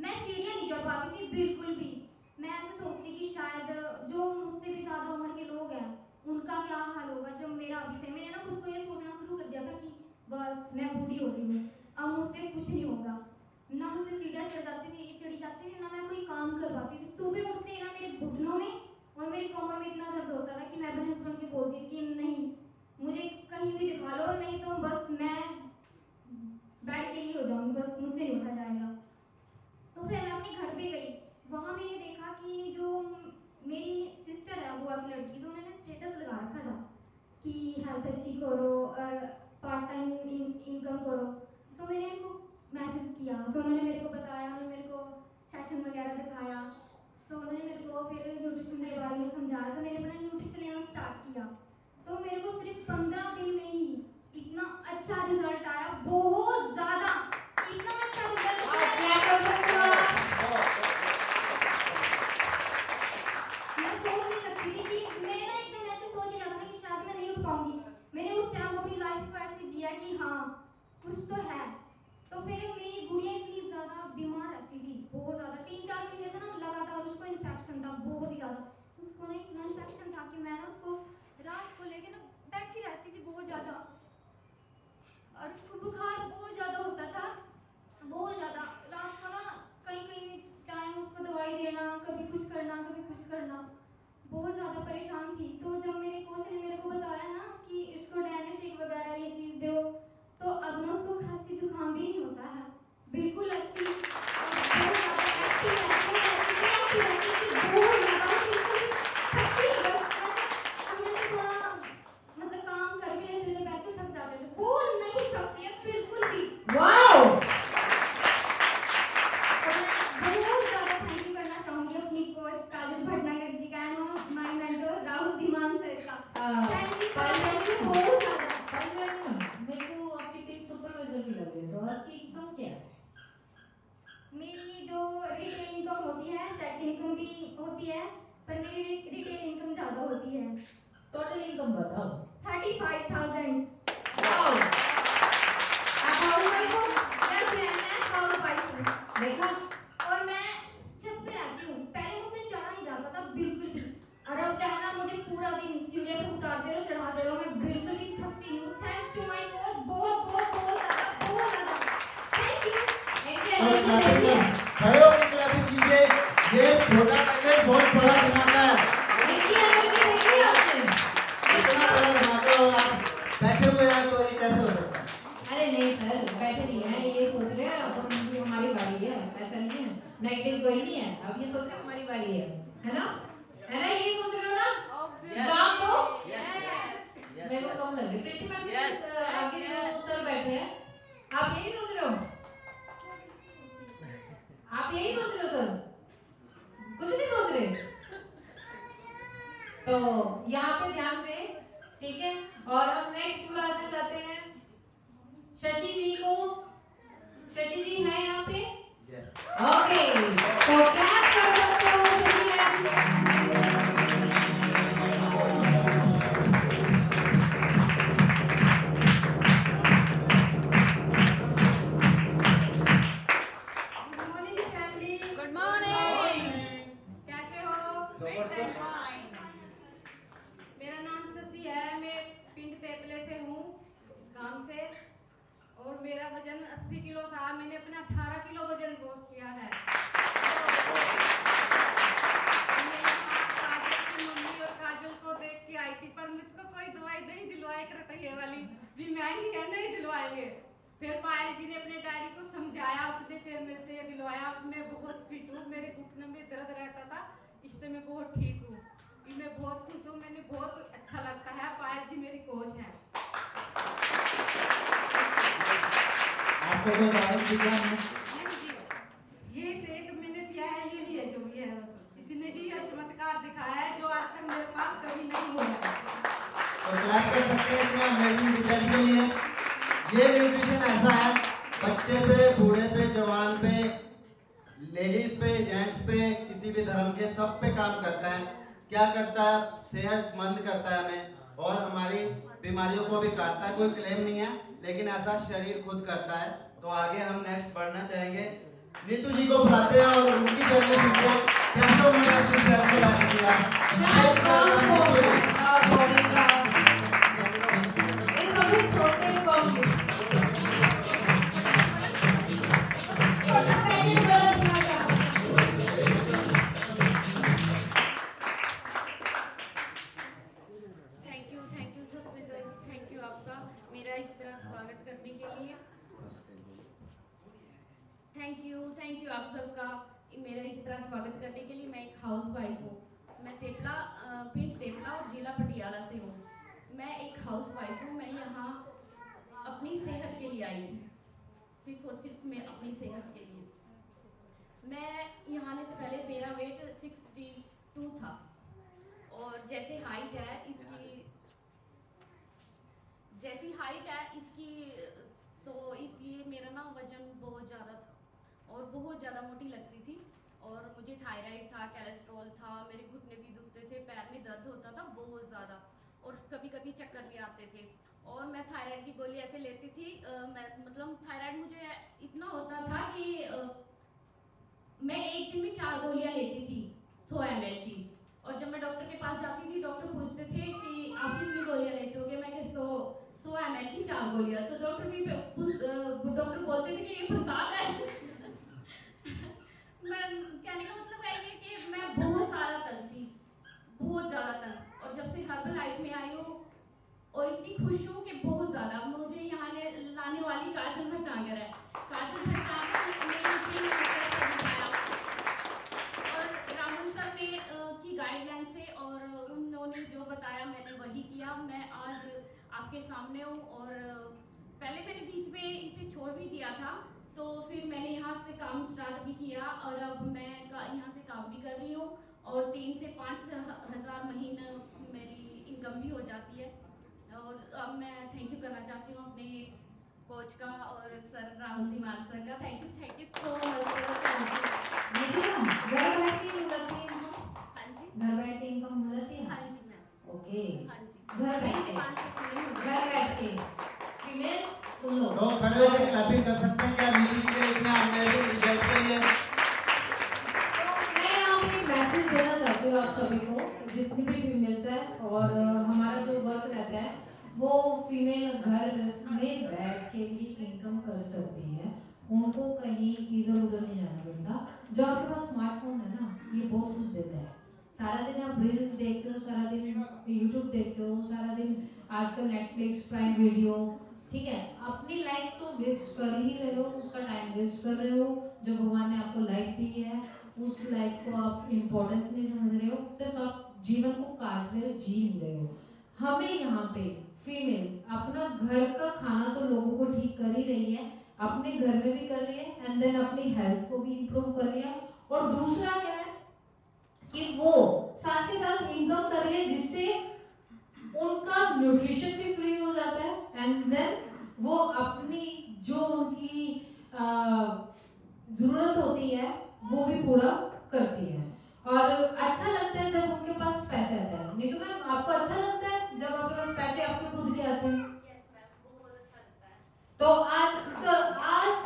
मैं सीढ़ियाँ नहीं चढ़ पाती थी बिल्कुल भी। मैं ऐसे सोचती कि शायद जो मुझसे भी ज़्यादा उम्र के लोग हैं उनका क्या हाल होगा जब मेरा अभी से, मैंने ना खुद को ये सोचना शुरू कर दिया था कि बस मैं बूढ़ी हो रही हूँ, अब मुझसे कुछ नहीं होगा। ना मुझसे सीढ़ियाँ चढ़ी जाती थी, ना मैं कोई काम कर पाती थी। सुबह उठते ही ना मेरे घुटनों में और मेरी कमर में इतना दर्द होता था कि मैं अपने हस्बैंड को बोलती थी कि नहीं, मुझे कहीं भी दिखा लो, नहीं तो बस मैं बेड के लिए हो जाऊंगी, बस मुझसे नहीं उठा जाएगा। तो फिर मैं अपने घर पे गई, वहाँ मैंने देखा कि जो मेरी सिस्टर है, बुआ की लड़की, तो उन्होंने स्टेटस लगा रखा था कि हेल्थ अच्छी करो, पार्ट टाइम इनकम करो। तो मैंने उनको मैसेज किया, तो उन्होंने मेरे को बताया, उन्होंने मेरे को सेशन वगैरह दिखाया, तो उन्होंने मेरे को फिर न्यूट्रिशन के बारे में समझाया। तो मैंने अपना न्यूट्रिशन लेना स्टार्ट किया, तो मेरे को सिर्फ 15 दिन में ही इतना अच्छा रिजल्ट आया, बहुत ज़्यादा, इतना अच्छा रिजल्ट आया। मैं सोच नहीं सकती थी कि मैंने ना एकदम ऐसे सोच लिया था कि शायद मैं नहीं उठ पाऊंगी। मैंने उस टाइम अपनी लाइफ को ऐसे जिया कि हाँ कुछ तो है। तो फिर मेरी गुड़िया इतनी ज़्यादा बीमार रहती थी, बहुत ज़्यादा, 3-4 महीने से ना लगातार उसको इन्फेक्शन था, बहुत ही ज़्यादा। उसको ना इतना इन्फेक्शन था कि मैं ना उसको रात को लेके ना बैठी रहती थी बहुत ज़्यादा, और उसको बुखार बहुत ज़्यादा होता था, बहुत ज़्यादा। रात को ना कहीं टाइम उसको दवाई देना, कभी कुछ करना, कभी कुछ करना, बहुत ज़्यादा परेशान थी। तो जब मेरे कोच ने मेरे को बताया ना कि इसको डायनेशिक वगैरह ये चीज़ दो, तो अब ना उसको खांसी जुकाम भी नहीं होता है, बिल्कुल अच्छी, बहुत ज़्यादा एक्टिव रहती है, बहुत ज़्यादा थकती है, हम जैसे थोड़ा मतलब काम कर भी लेते थे, बैठ के थक जाते थे, वो नहीं थकती है बिल्कुल भी। वाओ! बहुत ज़्यादा थैंक यू करना चाहूँगी अपनी कोच काजल भटनागर जी का and my mentor Rahul Dhiman sir का। थैंक यू बहुत ज़्यादा। मेरे को आपकी टीम सुपरवाइजर भी लग रही है, तो आपकी इनकम क्या है? मेरी जो रिटेल इनकम होती है, चेक इनकम भी होती है, पर मेरी रिटेल इनकम ज़्यादा होती है। टोटल इनकम बताओ। 35,000। वाओ! आप हाउसवाइफ हो? यस मैं हाउसवाइफ हूँ। देखा? और मैं छत पे रहती हूँ, पहले मुझसे चढ़ा नहीं जाता था बिल्कुल भी, और अब चाहे ना मुझे पूरा दिन सीढ़ियों पे उतारते रहो, चढ़ाते रहो, मैं बिल्कुल भी थकती नहीं हूँ। थैंक्स टू माय कोच, बहुत ज़्यादा थैंक यू। खड़े होकर क्लैपिंग कीजिए। ये छोटा पैकेट बहुत बड़ा धमाका है, इतना बड़ा धमाका, और आप बैठे हुए हैं तो ये कैसे हो सकता है? अरे नहीं सर, बैठे नहीं हैं, ये सोच रहे हैं अब भी हमारी बारी है, ऐसा नहीं है, नेगेटिव कोई नहीं है, अब ये सोच रहे हैं हमारी बारी है ना? है ना, ये सोच रहे हो ना? जवाब दो। मेरे को कम लग रही प्रीति मैम, आगे जो सर बैठे हैं, आप यही सोच रहे हो? आप यही सोच रहे हो सर? कुछ नहीं सोच रहे? तो यहाँ पे ध्यान दें, ठीक है? और हम नेक्स्ट बुलाते जाते हैं शशि जी को। शशि जी हैं यहाँ पे? ओके, तो क्लैप कर सकते हो शशि मैम। आपको कोई दवाई दी क्या है? ये सेक मैंने पिया है, ये ही है जो ये है, इसने ही यह चमत्कार दिखाया है जो आज तक मेरे पास कभी नहीं हुआ है। तो क्लैप कर सकते हैं इतना अमेजिंग रिजल्ट के लिए। ये न्यूट्रिशन ऐसा है, बच्चे पे, बूढ़े पे, जवान पे, लेडीज पे, जेंट्स पे, किसी भी धर्म के, सब पे काम करता है। क्या करता है? सेहतमंद करता है हमें और हमारी बीमारियों को भी काटता है। कोई क्लेम नहीं है, लेकिन ऐसा शरीर खुद करता है। तो आगे हम नेक्स्ट बढ़ना चाहेंगे, नीतू जी को बुलाते हैं और उनकी जर्नी सुनते हैं कैसे उन्होंने अपनी सेहत को लाने किया। ये सभी छोटे थैंक यू सबसे थैंक यू आपका मेरा इस तरह स्वागत करने के लिए। थैंक यू आप सबका मेरा इस तरह स्वागत करने के लिए। मैं एक हाउस वाइफ हूँ, मैं पिंड तेपला और जिला पटियाला से हूँ। मैं एक हाउस वाइफ हूँ। मैं यहाँ अपनी सेहत के लिए आई थी, सिर्फ और सिर्फ मैं अपनी सेहत के लिए। मैं यहाँ आने से पहले मेरा वेट 632 था और जैसी हाइट है इसकी तो इसलिए मेरा ना वजन बहुत ज़्यादा था और बहुत ज़्यादा मोटी लगती थी और मुझे थायराइड था, कोलेस्ट्रॉल था, मेरे घुटने भी दुखते थे, पैर में दर्द होता था बहुत ज़्यादा और कभी कभी चक्कर भी आते थे। और मैं थायराइड की गोली ऐसे लेती थी, मतलब थायराइड मुझे इतना होता था कि मैं एक दिन में 4 गोलियाँ लेती थी 100 ml की। और जब मैं डॉक्टर के पास जाती थी, डॉक्टर पूछते थे कि आप कितनी गोलियाँ लेते होगे, मैं 100 ml की 4 गोलियाँ। तो डॉक्टर बोलते थे कि ये प्रसाद है। मैं कहने का मतलब है कि मैं बहुत ज़्यादा तंग थी, बहुत ज़्यादा तंग। और जब से हर्बल लाइफ में आई हूँ और इतनी खुश हूँ कि बहुत ज़्यादा। मुझे यहाँ लाने वाली काजल भट्टागर है, काजल भट्टागर और राहुल सर ने की गाइडलाइन से और उन्होंने जो बताया मैंने वही किया। मैं आज आपके सामने हूँ और पहले मैंने बीच में इसे छोड़ भी दिया था, तो फिर मैंने यहाँ से काम स्टार्ट भी किया और अब मैं यहाँ से काम भी कर रही हूँ और 3 से 5 हज़ार महीना मेरी इनकम भी हो जाती है। और अब मैं थैंक यू करना चाहती हूँ अपने कोच का और सर राहुल धीमान सर का। Thank you so much. घर बैठ के उड़ती है ना? हाँ जी, घर बैठ के इनकम हो जाती है? हाँ जी मैम। ओके, हाँ जी, घर बैठ के फीमेल्स सुन लो। तो खड़े होकर क्लैपिंग कर सकते हैं क्या नीतू जी के इतने अमेजिंग रिजल्ट के लिए? मैं यहाँ पे एक मैसेज देना चाहती हूँ आप सभी को, जितनी भी फीमेल्स है। और हमारा जो वर्क रहता है वो फीमेल घर में बैठ के भी इनकम कर सकती है, उनको कहीं इधर उधर नहीं जाना पड़ता। जो आपके पास स्मार्टफोन है ना, ये बहुत कुछ देता है। सारा दिन आप रील्स देखते हो, सारा दिन यूट्यूब देखते हो, सारा दिन आजकल नेटफ्लिक्स, प्राइम वीडियो, ठीक है, अपनी लाइफ तो वेस्ट कर ही रहे हो, उसका टाइम वेस्ट कर रहे हो। जो भगवान ने आपको लाइफ दी है उस लाइफ को आप इम्पोर्टेंस नहीं समझ रहे हो, सिर्फ आप जीवन को काट रहे हो, जी नहीं रहे हो। हमें यहाँ पे फीमेल्स अपना घर का खाना तो लोगों को ठीक कर ही रही है, अपने घर में भी कर रही है एंड देन अपनी हेल्थ को भी इम्प्रूव कर रही है। और दूसरा क्या है कि वो साथ के साथ इनकम कर रही है, जिससे उनका न्यूट्रिशन भी फ्री हो जाता है एंड देन वो अपनी जो उनकी जरूरत होती है वो भी पूरा करती है। और अच्छा लगता है जब उनके पास पैसे आते हैं। नहीं तो मैम, आपको अच्छा लगता है जब आपके पास पैसे आपके खुद के आते हैं? तो आज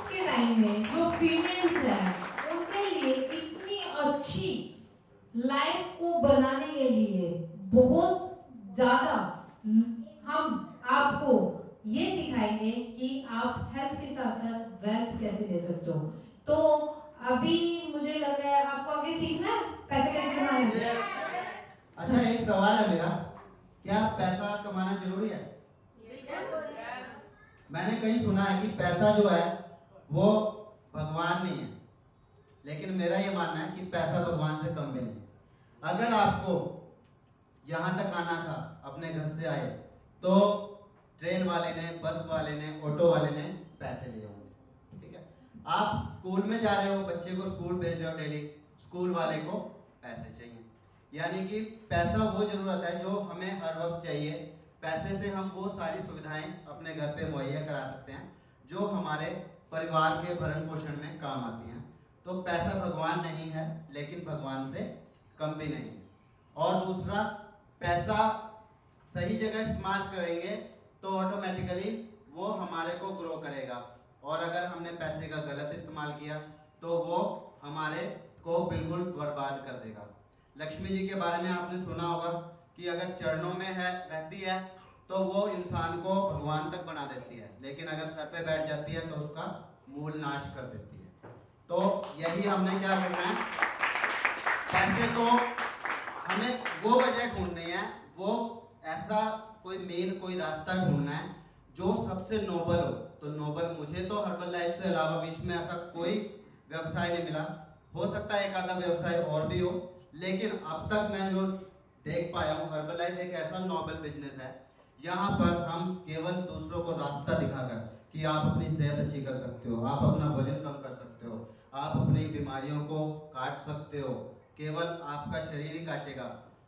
के टाइम में जो फीमेल्स हैं उनके लिए इतनी अच्छी लाइफ को बनाने के लिए बहुत ज्यादा हम आपको ये सिखाएंगे कि आप हेल्थ के साथ साथ वेल्थ कैसे ले सकते हो। तो अभी मुझे लग रहा है आपको आगे सीखना है पैसे कैसे कमाने। अच्छा, एक सवाल है मेरा, क्या पैसा कमाना जरूरी है? मैंने कहीं सुना है कि पैसा जो है वो भगवान नहीं है, लेकिन मेरा ये मानना है कि पैसा भगवान से कम भी नहीं। अगर आपको यहाँ तक आना था, अपने घर से आए, तो ट्रेन वाले ने, बस वाले ने, ऑटो वाले ने पैसे लिए होंगे, आप स्कूल में जा रहे हो, बच्चे को स्कूल भेज रहे हो डेली, स्कूल वाले को पैसे चाहिए। यानी कि पैसा वो जरूरत है जो हमें हर वक्त चाहिए। पैसे से हम वो सारी सुविधाएं अपने घर पे मुहैया करा सकते हैं जो हमारे परिवार के भरण पोषण में काम आती हैं। तो पैसा भगवान नहीं है, लेकिन भगवान से कम भी नहीं है। और दूसरा, पैसा सही जगह इस्तेमाल करेंगे तो ऑटोमेटिकली वो हमारे को ग्रो करेगा, और अगर हमने पैसे का गलत इस्तेमाल किया तो वो हमारे को बिल्कुल बर्बाद कर देगा। लक्ष्मी जी के बारे में आपने सुना होगा कि अगर चरणों में है रहती है तो वो इंसान को भगवान तक बना देती है, लेकिन अगर सर पे बैठ जाती है तो उसका मूल नाश कर देती है। तो यही हमने क्या करना है, पैसे को हमें वो वजह ढूंढनी है, वो ऐसा कोई मेन कोई रास्ता ढूंढना है जो सबसे नोबल हो। तो नोबल, मुझे तो हर्बल लाइफ से अलावा विश्व में ऐसा कोई व्यवसाय नहीं मिला। हो सकता है एक आधा व्यवसाय और भी हो, लेकिन अब तक मैं जो देख पाया हूँ, हर्बल लाइफ एक ऐसा नोबल बिजनेस है यहाँ पर हम केवल दूसरों को रास्ता दिखाकर कि आप अपनी सेहत अच्छी कर सकते हो, आप अपना वजन कम कर सकते हो, आप अपनी बीमारियों को काट सकते हो, केवल आपका शरीर ही काटेगा।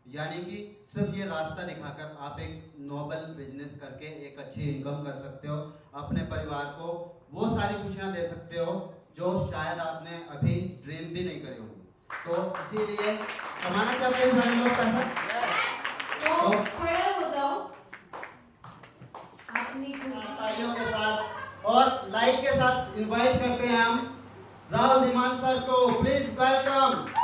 यानी कि सिर्फ ये रास्ता दिखाकर आप एक नोबल बिजनेस करके एक अच्छी इनकम कर सकते हो, अपने परिवार को वो सारी खुशियाँ दे सकते हो जो शायद आपने अभी ड्रीम भी नहीं करी होगी। तो इसीलिए कमाना चाहते हैं सारे लोग पैसा, तो खड़े हो जाओ अपनी तालियों के साथ और लाइट के साथ इनवाइट करते हैं हम राहुल धीमान सर को, प्लीज वेलकम।